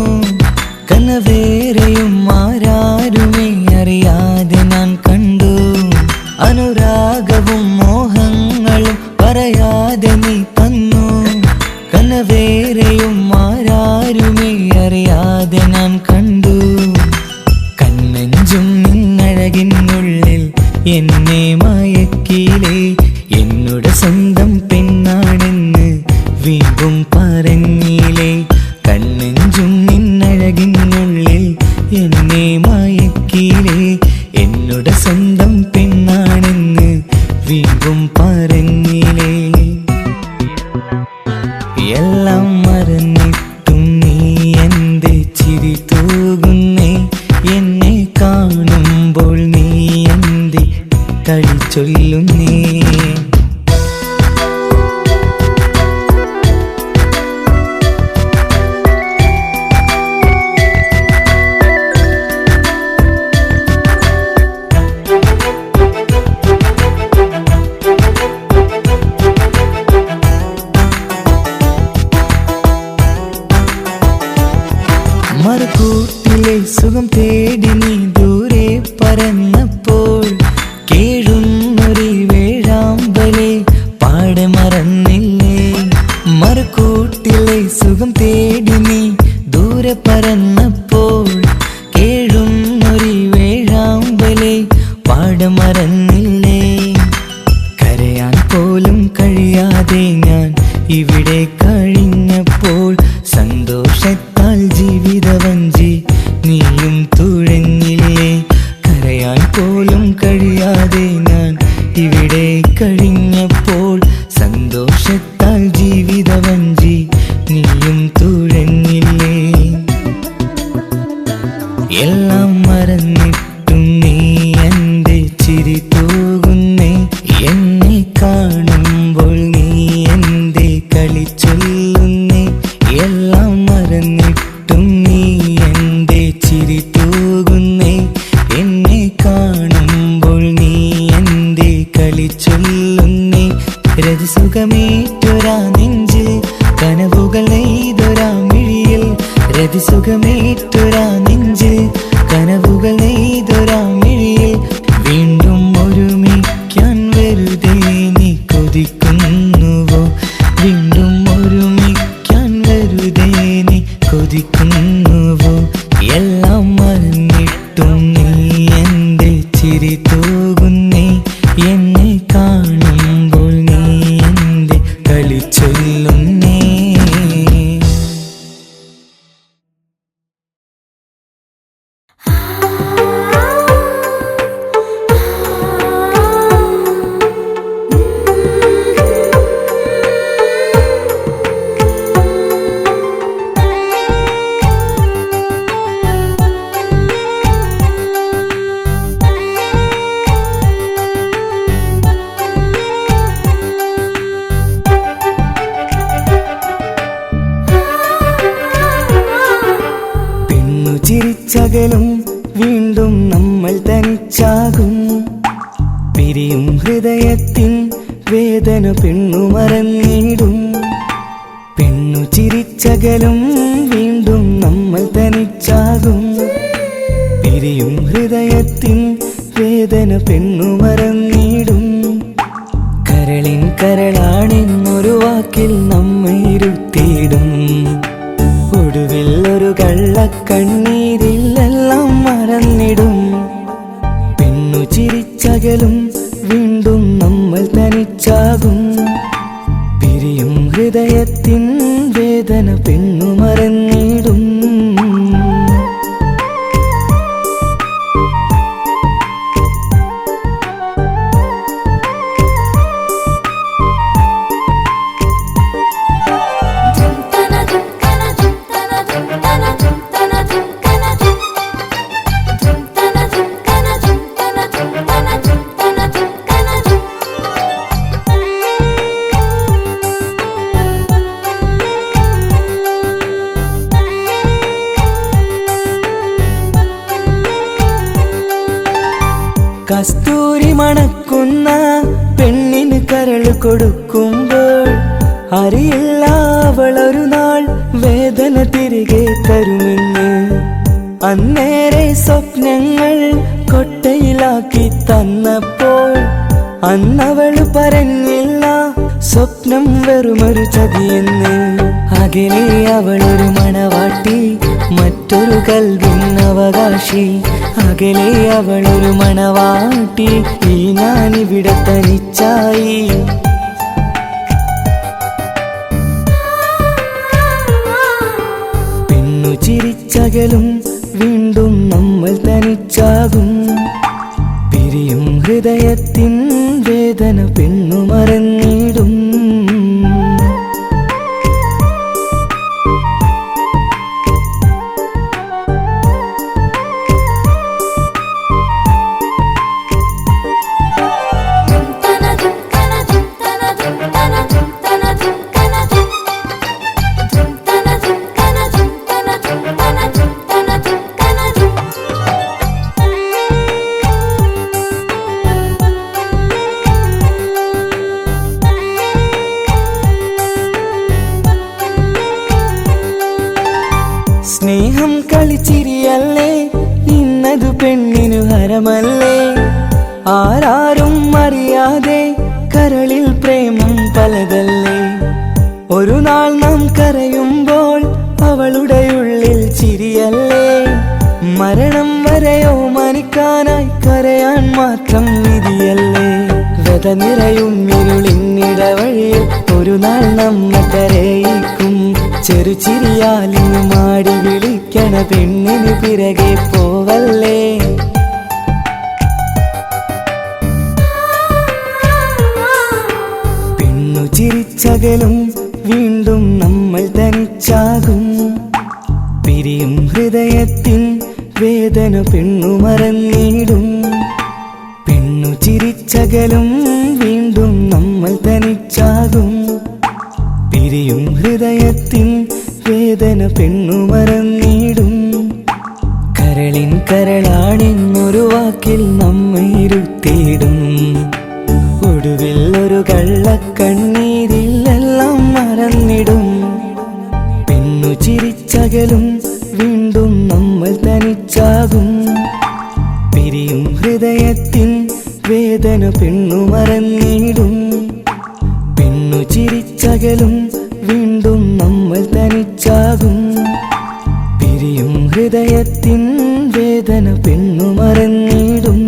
കനവേറെയും ആരാരുമേ അറിയാതെ ഞാൻ കണ്ടു. അനുരാഗവും മോഹങ്ങളും പറയാതെ നീ തന്നു, കനവേറെയും ആരാരുമേ അറിയാതെ ഞാൻ കണ്ടു. കണ്ണഞ്ചും നിന്നഴകിനുള്ളിൽ എന്നെ മയക്കിയിലേ, എന്നോട് സ്വന്തം പെണ്ണാണെന്ന് വീണ്ടും പറഞ്ഞില്ലേ. കണ്ണെഞ്ചും നിന്നഴകിനുള്ളിൽ എന്നെ മയക്കിയില്ലേ, എന്നോട് സ്വന്തം പെണ്ണാണെന്ന് വീണ്ടും പറഞ്ഞില്ലേ. എല്ലാം മറന്നിട്ടും നീ എന്തേ ചിരി തൂകുന്നേ, എന്നെ കാണുമ്പോൾ നീ എന്തേ കളി ചൊല്ലുന്നേ. മറുകൂട്ടിലെ സുഖം തേടി നീ ദൂരെ പറന്നപ്പോൾ, കേഴുന്നൊരു വേഴാമ്പലെ പാടെ മറന്നില്ലേ. മറുകൂട്ടിലെ സുഖം തേടി നീ ദൂരെ പറന്നപ്പോൾ, കേഴുന്നൊരു വേഴാമ്പലെ പാടെ മറന്നില്ലേ. കരയാൻ പോലും കഴിയാതെ ഞാൻ ഇവിടെ കഴിഞ്ഞപ്പോൾ, സന്തോഷത്താൽ ജീവിതവഞ്ചി നീയും തുഴഞ്ഞില്ലേ. കരയാൻ പോലും കഴിയാതെ ഞാൻ ഇവിടെ കഴിഞ്ഞപ്പോൾ, സന്തോഷത്താൽ ജീവിതവഞ്ചി നീയും തുഴഞ്ഞില്ലേ. എല്ലാം മറന്നിട്ടും നീ എന്തേ ചിരി തൂകുന്നേ, എന്നെ കാണുമ്പോൾ നീ എന്തേ കളി ചൊല്ലുന്നേ. എല്ലാം മറന്നിട്ടും നീ എന്തേ ചിരി തൂകുന്നേ, എന്നെ കാണുമ്പോൾ നീ എന്തേ കളി ചൊല്ലുന്നേ. രതിസുഖമേറ്റൊരാ നെഞ്ചിൽ കനവുകൾ നെയ്തൊരാ മിഴിയിൽ, രതിസുഖമേറ്റൊരാ നെഞ്ചിൽ കനവുകൾ നെയ്തൊരാ മിഴിയിൽ. വീണ്ടും ഒരുമിക്കാൻ വെറുതെ നീ കൊതിക്കുന്നുവോ, വീണ്ടും ഒരുമിക്കാൻ വെറുതെ നീ കൊതിക്കുന്നുവോ. എല്ലാം മറന്നിട്ടും നീ എന്തേ ചിരി തൂകുന്നേ, എന്നെ കാണുമ്പോൾ നീ എന്തേ കളി ചൊല്ലുന്നേ. ചിരിച്ചകലും വീണ്ടും നമ്മൾ തനിച്ചാകും. പിരിയും ഹൃദയത്തിൻ വേദന പെണ്ണു മറന്നിടും. പെണ്ണു ചിരിച്ചകലും വീണ്ടും നമ്മൾ തനിച്ചാകും. പിരിയും ഹൃദയത്തിൻ വേദന പെണ്ണു മറന്നിടും. കരളിൻ കരളാണെന്നൊരു വാക്കിൽ നമ്മെ ഇരുത്തിയിടും. ഒടുവിൽ ഒരു കള്ളക്കണ്ണീരിലെല്ലാം മറന്നിടും. പെണ്ണു ചിരിച്ചകലും വീണ്ടും നമ്മൾ തനിച്ചാകും. പിരിയും ഹൃദയത്തിൻ വേദന പെണ്ണു മറന്നിടും. കസ്തൂരി മണക്കുന്ന പെണ്ണിന് കരള് കൊടുക്കുമ്പോൾ അറിയില്ല അവളൊരു നാൾ വേദന തിരികെ തരുമെന്ന്. അന്നേരെ സ്വപ്നങ്ങൾ കൊട്ടയിലാക്കി തന്നപ്പോൾ അന്നവള് പറഞ്ഞില്ല സ്വപ്നം വെറുമൊരു ചതിയെന്ന്. അകലെ അവളൊരു മണവാട്ടി, മറ്റൊരു കൽവിൻ അവകാശി. അകലെ അവളൊരു മണവാട്ടി, ഈ ഞാനിവിടെ തനിച്ചായി. പെണ്ണു ചിരിച്ചകലും വീണ്ടും നമ്മൾ തനിച്ചാകും. പിരിയും ഹൃദയത്തിൻ വേദന പെണ്ണു മറന്നിടും. സ്നേഹം കളിച്ചിരിയല്ലേ, ഇന്നതു പെണ്ണിനു ഹരമല്ലേ. ആരാരും അറിയാതെ കരളിൽ പ്രേമം പലതല്ലേ. ഒരു നാൾ നാം കരയുമ്പോൾ അവളുടെ ഉള്ളിൽ ചിരിയല്ലേ. മരണം വരെയോ മനിക്കാനായി കരയാൻ മാത്രം വിധിയല്ലേ. വ്യത നിറയും ഇരുളിന്നിടവഴിയിൽ ഒരു നാൾ നമ്മെ കരയിക്കും. ചെറുചിരിയാലിന് മാടി വിളിക്കണ പെണ്ണിന് പിറകെ പോവല്ലേ. പെണ്ണു ചിരിച്ചകലും വീണ്ടും നമ്മൾ തനിച്ചാകും. പിരിയും ഹൃദയത്തിൻ വേദന പെണ്ണു മറന്നിടും. പെണ്ണു ചിരിച്ചകലും വീണ്ടും നമ്മൾ തനിച്ചാകും. പിരിയും ഹൃദയത്തിൻ വേദന പെണ്ണു മറന്നിടും. കരളിൻ കരളാണെന്നൊരു വാക്കിൽ നമ്മെ ഇരുത്തിയിടും. ഒടുവിൽ ഒരു കള്ളക്കണ്ണീരിലെല്ലാം മറന്നിടും. പെണ്ണു ചിരിച്ചകലും വീണ്ടും നമ്മൾ തനിച്ചാകും. പിരിയും ഹൃദയത്തിൻ വേദന പെണ്ണു മറന്നിടും. പെണ്ണു ചിരിച്ചകലും വീണ്ടും നമ്മൾ തനിച്ചാകും. പിരിയും ഹൃദയത്തിൻ വേദന പെണ്ണു മറന്നിടും.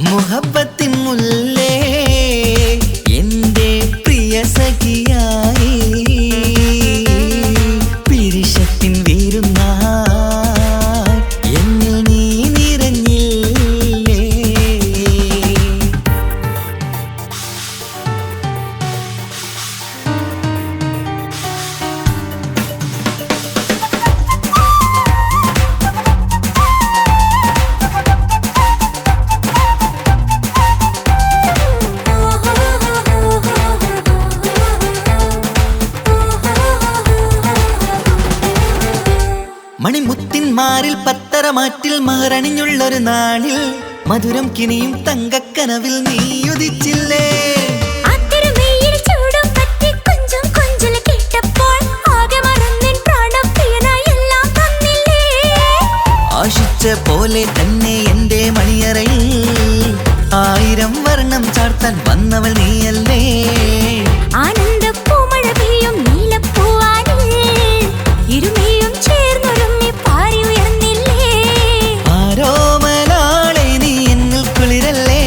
മുഹബത്തിൻ മുല്ലേ എന്റെ പ്രിയ സഖിയായി പിരിശത്തിൻ വീരുന്നായി എന്നിൽ നീ നിറഞ്ഞില്ലേ. മണിമുത്തിൻ മാറിൽ പത്തരമാറ്റിൽ മഹറണിഞ്ഞുള്ളൊരു നാളിൽ മധുരം കിനിയും തങ്കക്കനവിൽ നീ ഉദിച്ചില്ലേ. ആശിച്ച പോലെ തന്നെ എന്റെ മണിയറയിൽ 1000 വർണ്ണം ചാർത്താൻ വന്നവൾ നീയല്ലേ. ആനന്ദപ്പൂമഴ പെയ്യും നീലപ്പൂവാനിൽ ഇരുമയും ചേർന്നൊരുമ്മി പാറി ഉയർന്നില്ലേ. ആരോമലാളെ നീ എന്നിൽ കുളിരല്ലേ,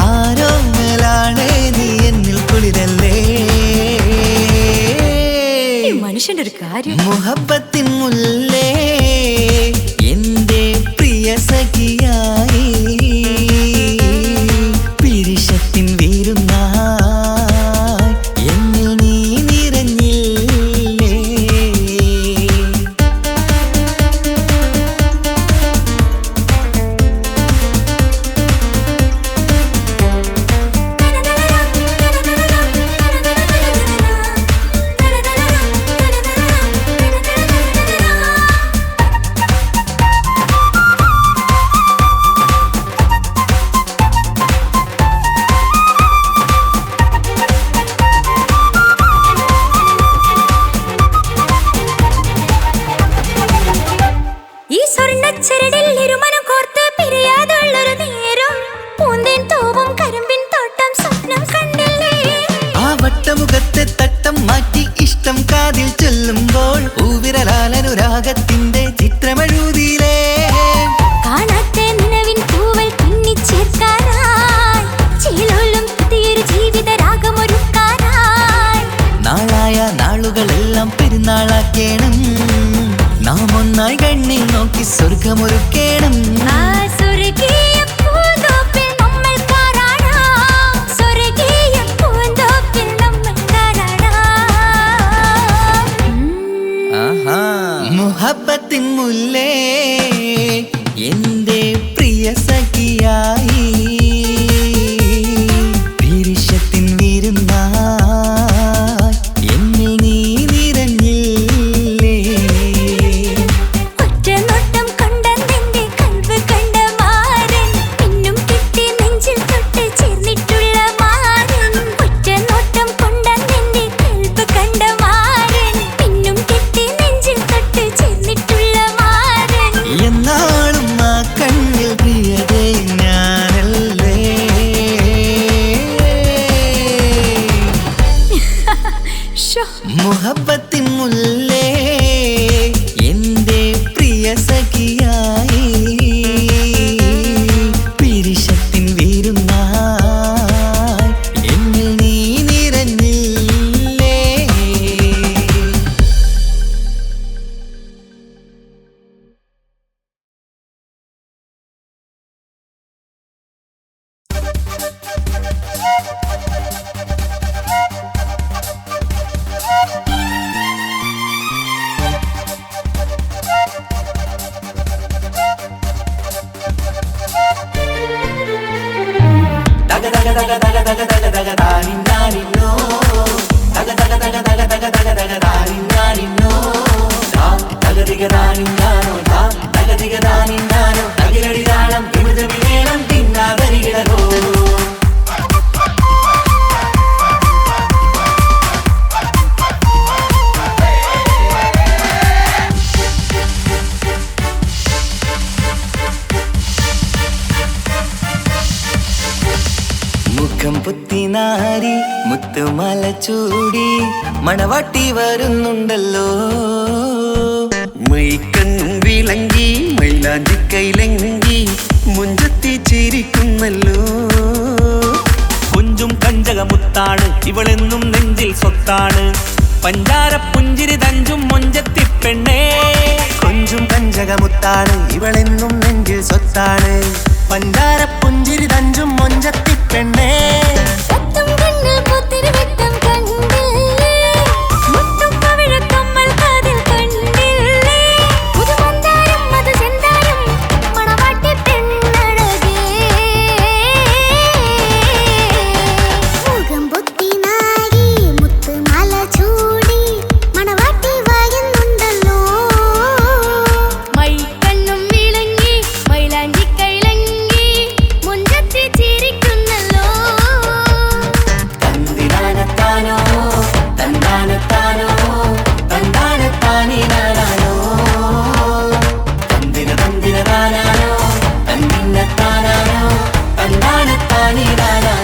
ആരോമലാളെ നീ എന്നിൽ കുളിരല്ലേ. മനുഷ്യന്റെ ഒരു കാര്യം. മുഹബത്തിൻ മുല്ലേ എന്റെ പ്രിയ സഖിയായി പിരിശത്തിൻ വീരുന്നായി എന്നിൽ നീ നിറഞ്ഞില്ലേ. ഈ സ്വർണ്ണച്ചരടിൽ ഇരുമനം കോർത്ത് പിരിയാതുള്ളൊരു നേരം പൂന്തേൻ തോവും കരിമ്പിൻ തോട്ടം സ്വപ്നം കണ്ടില്ലേ. ആ വട്ടമുഖത്തെ തട്ടം മാറ്റി ഇഷ്ടം കാതിൽ ചൊല്ലുമ്പോൾ പൂവിരലാലനുരാഗത്തിന്റെ ചിത്രമെഴുതിയിലേ. കാണാത്ത നിലവിൻ പൂവൽ പിന്നിച്ചേർക്കാനായി ചിലോലും പുതിയൊരു ജീവിത രാഗമൊരുക്കാനായി നാളായ നാളുകളെല്ലാം പെരുന്നാളാക്കേണം, നാം ഒന്നായി കണ്ണിൽ നോക്കി സ്വർഗമൊരുക്കേണം. ആ സ്വർഗീയ പൂന്തോപ്പിൽ നമ്മൾ കാരാടാം, സ്വർഗീയ പൂന്തോപ്പിൽ നമ്മൾ കാരാടാം. ആഹാ. മുഹബത്തിൻ മുല്ലേ എന്റെ പ്രിയ സഖിയായി പിരിശത്തിൻ വീരുന്നായി എന്നിൽ നീ നിറഞ്ഞില്ലേ. ഒറ്റ നോട്ടം കൊണ്ടെന്റെ കൽവ് കണ്ട മാരൻ പിന്നും കിട്ടി നെഞ്ചിൽ തൊട്ട് ചേർന്നിട്ടുള്ള മാരൻ. ഒറ്റ നോട്ടം കൊണ്ടെന്റെ കൽവ് കണ്ട മാരൻ പിന്നും കിട്ടി നെഞ്ചിൽ തൊട്ട് ചേർന്നിട്ടുള്ള മാരൻ. എന്നാളും ആ കണ്ണിൽ പ്രിയതേ ഞാനല്ലേ. മുഹബത്തിൻ മുല്ലേ എന്റെ പ്രിയ സഖിയായി പിരിശത്തിൻ വീരുന്നായി എന്നിൽ നീ നിറഞ്ഞില്ലേ. മുഖം പുത്തിനാരി മുത്തുമല ചൂടി മണവാട്ടി വരുന്നുണ്ടല്ലോ. മൈക്കണ്ണും വിളങ്ങി മൈലാഞ്ചി കൈലങ്ങി മുഞ്ചത്തി ചിരിക്കുന്ന പഞ്ചാര പുഞ്ചിരി തഞ്ചും മൊഞ്ചത്തി പെണ്ണേ കൊഞ്ചും കഞ്ചകമുത്താണ് ഇവളെന്നും നെഞ്ചിൽ സ്വത്താണ് പഞ്ചാര പുഞ്ചിരി തഞ്ചും മൊഞ്ചത്തി പെണ്ണേ പത്തും കണ്ണിൽ പുത്തിരി വെട്ടം കണ്ടില്ലേ മുത്തും പവിഴക്കമ്മൽ കാതിൽ കണ്ടില്ലേ പുതുമന്താരം മധുചന്താരം മണവാട്ടി പെണ്ണഴകേ മുഖം പൊത്തി നാരി മുത്തുമാല ചൂടി മണവാട്ടി വായുന്നുണ്ടല്ലോ മൈക്കണ്ണും വിളങ്ങി മൈലാഞ്ചി കൈലങ്ങി മുഞ്ചത്തി ചിരിക്കുന്നല്ലോ തന്തിനാനത്താനോ തന്താനത്താനോ തന്താനത്താനിനാനോ തന്തിന തന്തിനാനോ തന്നിന്നത്താനോ തന്താനത്താനിനാനോ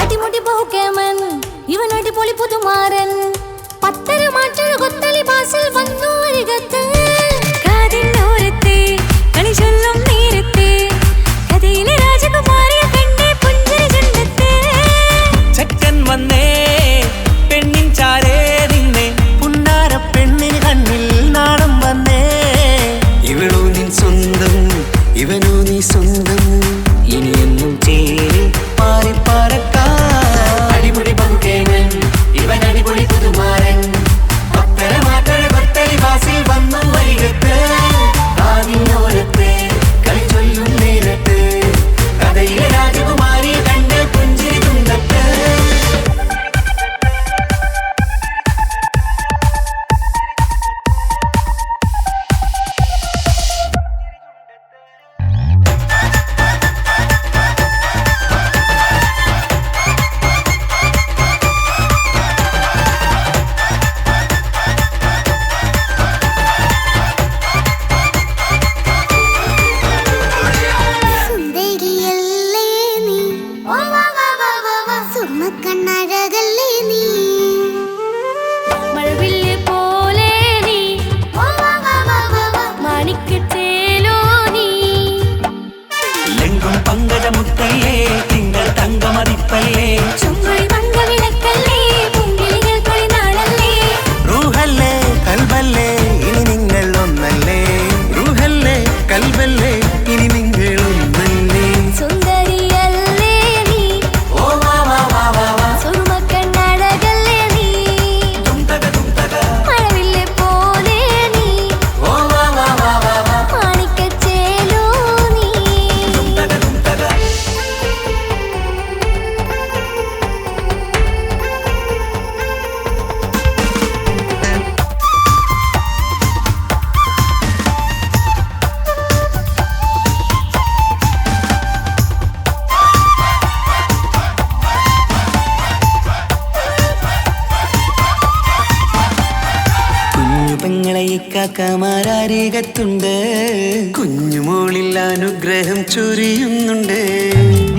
അടിമുടി പോകേമൻ ഇവൻ അടിപൊളി പുതുമാരൻ പത്തര മാറ്റൊരു കൊത്തളി ബാസിൽ വന്നു അരികത്ത് കാതിനോരത്തെ കളി ചൊല്ലും നേരത്തെ കഥയിലെ രാജകുമാരിയെ കണ്ടേ പുഞ്ചിരി ചുണ്ടത്തെ ചെക്കൻ വന്നേ പെണ്ണിൻ ചാരേ നിന്നേ പുന്നാര പെണ്ണിന് കണ്ണിൽ നാണം വന്നേ ഇവളോ നിൻ സ്വന്തം ഇവനോ നീ സ്വന്തം ഇനിയെന്നും ചേരി പാറി പറക്കാം അടിപൊളി പങ്കുകേമൻ ഇവൻ അടിപൊളി പുതുമാരൻ പത്തര മാറ്റഴ കൊത്തലി ബാസിൽ വന്നു വരികത്ത് ആദിനോരത്ത് കളി ചൊല്ലും നേരത്ത് കഥയിലെ രാജകുമാരിയെ കണ്ട് പുഞ്ചിരി തുണ്ടത്ത് സുന്ദരിയല്ലേ നീ സുർമ്മക്കണ്ണഴകല്ലേ നീ മഴവില്ല് പോലെ നീ മാണിക്കച്ചേലോ നീ ലെങ്കും പങ്കജമുത്തല്ലേ തിങ്കൾ തങ്കമതിപ്പല്ലേ ചുങ്കുഴി പങ്ക വിളക്കല്ലേ പൂങ്കിളികൾ തൊഴിനാളല്ലേ റൂഹല്ലേ കൽബല്ലേ ഇനി നിങ്ങൾ ഒന്നല്ലേ റൂഹല്ലേ കൽബല്ലേ ഇനി നിങ്ങൾ ഒന്നല്ലേ സുന്ദരിയല്ലേ നീ ഓ വാ വാ വാ വാ വാ സുറുമക്കണ്ണഴകല്ലേ നീ മഴവില്ല് പോലെ നീ ഓ വാ വാ വാ വാ വാ മാണിക്കച്ചേലോ നീ കുഞ്ഞു പെങ്ങളെ ഇക്കാക്കമാരാരികത്തുണ്ട് കുഞ്ഞുമോളിൽ അനുഗ്രഹം ചൊരിയുന്നുണ്ട്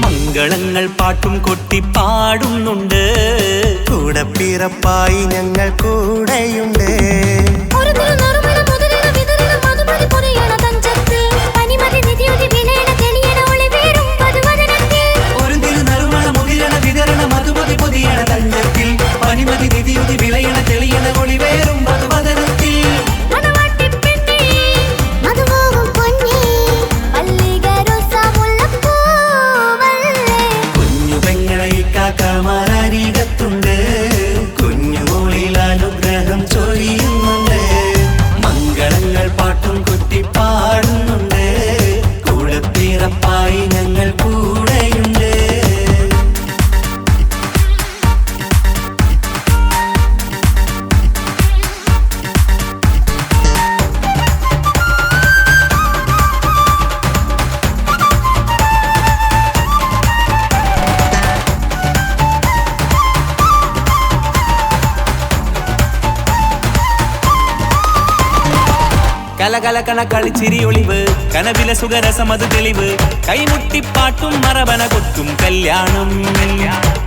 മംഗളങ്ങൾ പാട്ടും കൊട്ടി പാടുന്നുണ്ട് കൂടെ പിറപ്പായി ഞങ്ങൾ കൂടെയുണ്ട് ഒരു തിരുനറുമണ മുതലിന വിതറിന മധുമതി പൊതിയണ തഞ്ചത്തിൽ പനിമതി നിധിയുതി വിലയണ തെളിയണ ഒളിവേറും മധുവദനത്തിൽ ഒരു തിരുനറുമണ മുകിരണ വിതരണ മധുമതി പൊതിയണ തഞ്ചത്തിൽ പനിമതി നിധിയുതി വിളയണ തെളിയണ ഒളിവേറും മധുവദനത്തിൽ മണവാട്ടി പെണ്ണേ മധുപോകും പൊന്നേ മല്ലിക റോസ മുല്ലപ്പൂവല്ലേ കുഞ്ഞു പെങ്ങളെ ഇക്കാക്കമാരാരികത്തുണ്ട് കുഞ്ഞുമോളിൽ അനുഗ്രഹം ചൊരിയുന്നുണ്ട് മംഗളങ്ങൾ പാട്ടും കൊട്ടി പാടുന്നുണ്ട് കൂടെ പിറപ്പായി ഞങ്ങൾ കൂടെയുണ്ട് കലകലകണ കളിച്ചിരി ഒളിവ് കനവില സുഖരസമത് തെളിവ് കൈമുട്ടിപ്പാട്ടും മറവന കൊട്ടും കല്യാണം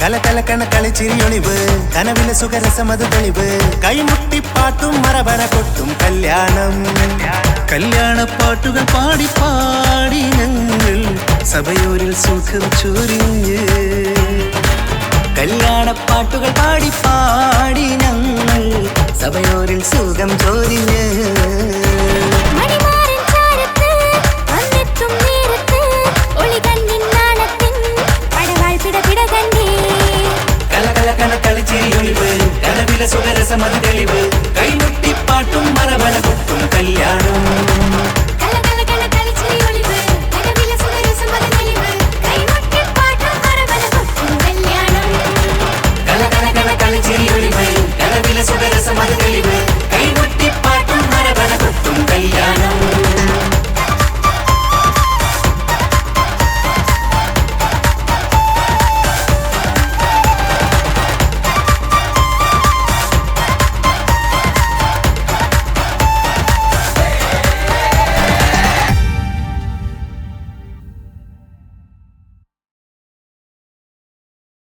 കലകലകണ കളിച്ചിരി ഒളിവ് കനവിലെ സുഖരസമത് തെളിവ് കൈമുട്ടിപ്പാട്ടും മറവന കൊട്ടും കല്യാണം കല്യാണപ്പാട്ടുകൾ പാടി പാടി ഞങ്ങൾ സഭയോരിൽ സുഖം ചൊരിഞ്ഞ് കല്യാണപ്പാട്ടുകൾ പാടി പാടി ഞങ്ങൾ സഭയോരിൽ സുഖം ചൊരിഞ്ഞ് മണിമാരൻ ചാരത്ത് വന്നെത്തും നേരത്ത് ഒളികണ്ണിൻ നാളത്തിൻ പടവാൾ പിടപിട കണ്ടേ കലകലകണ കളിച്ചിരി ഒളിവ് കനവില സുഖരസമത് തെളിവ് കൈമുട്ടിപ്പാട്ടും മറവന കൊട്ടും കല്യാണം കലകലകണ കളിച്ചിരി ഒളിവ് കനവില സുഖരസമത് തെളിവ് കൈമുട്ടിപ്പാട്ടും മറവന കൊട്ടും കല്യാണം കലകലകണ കളിച്ചിരി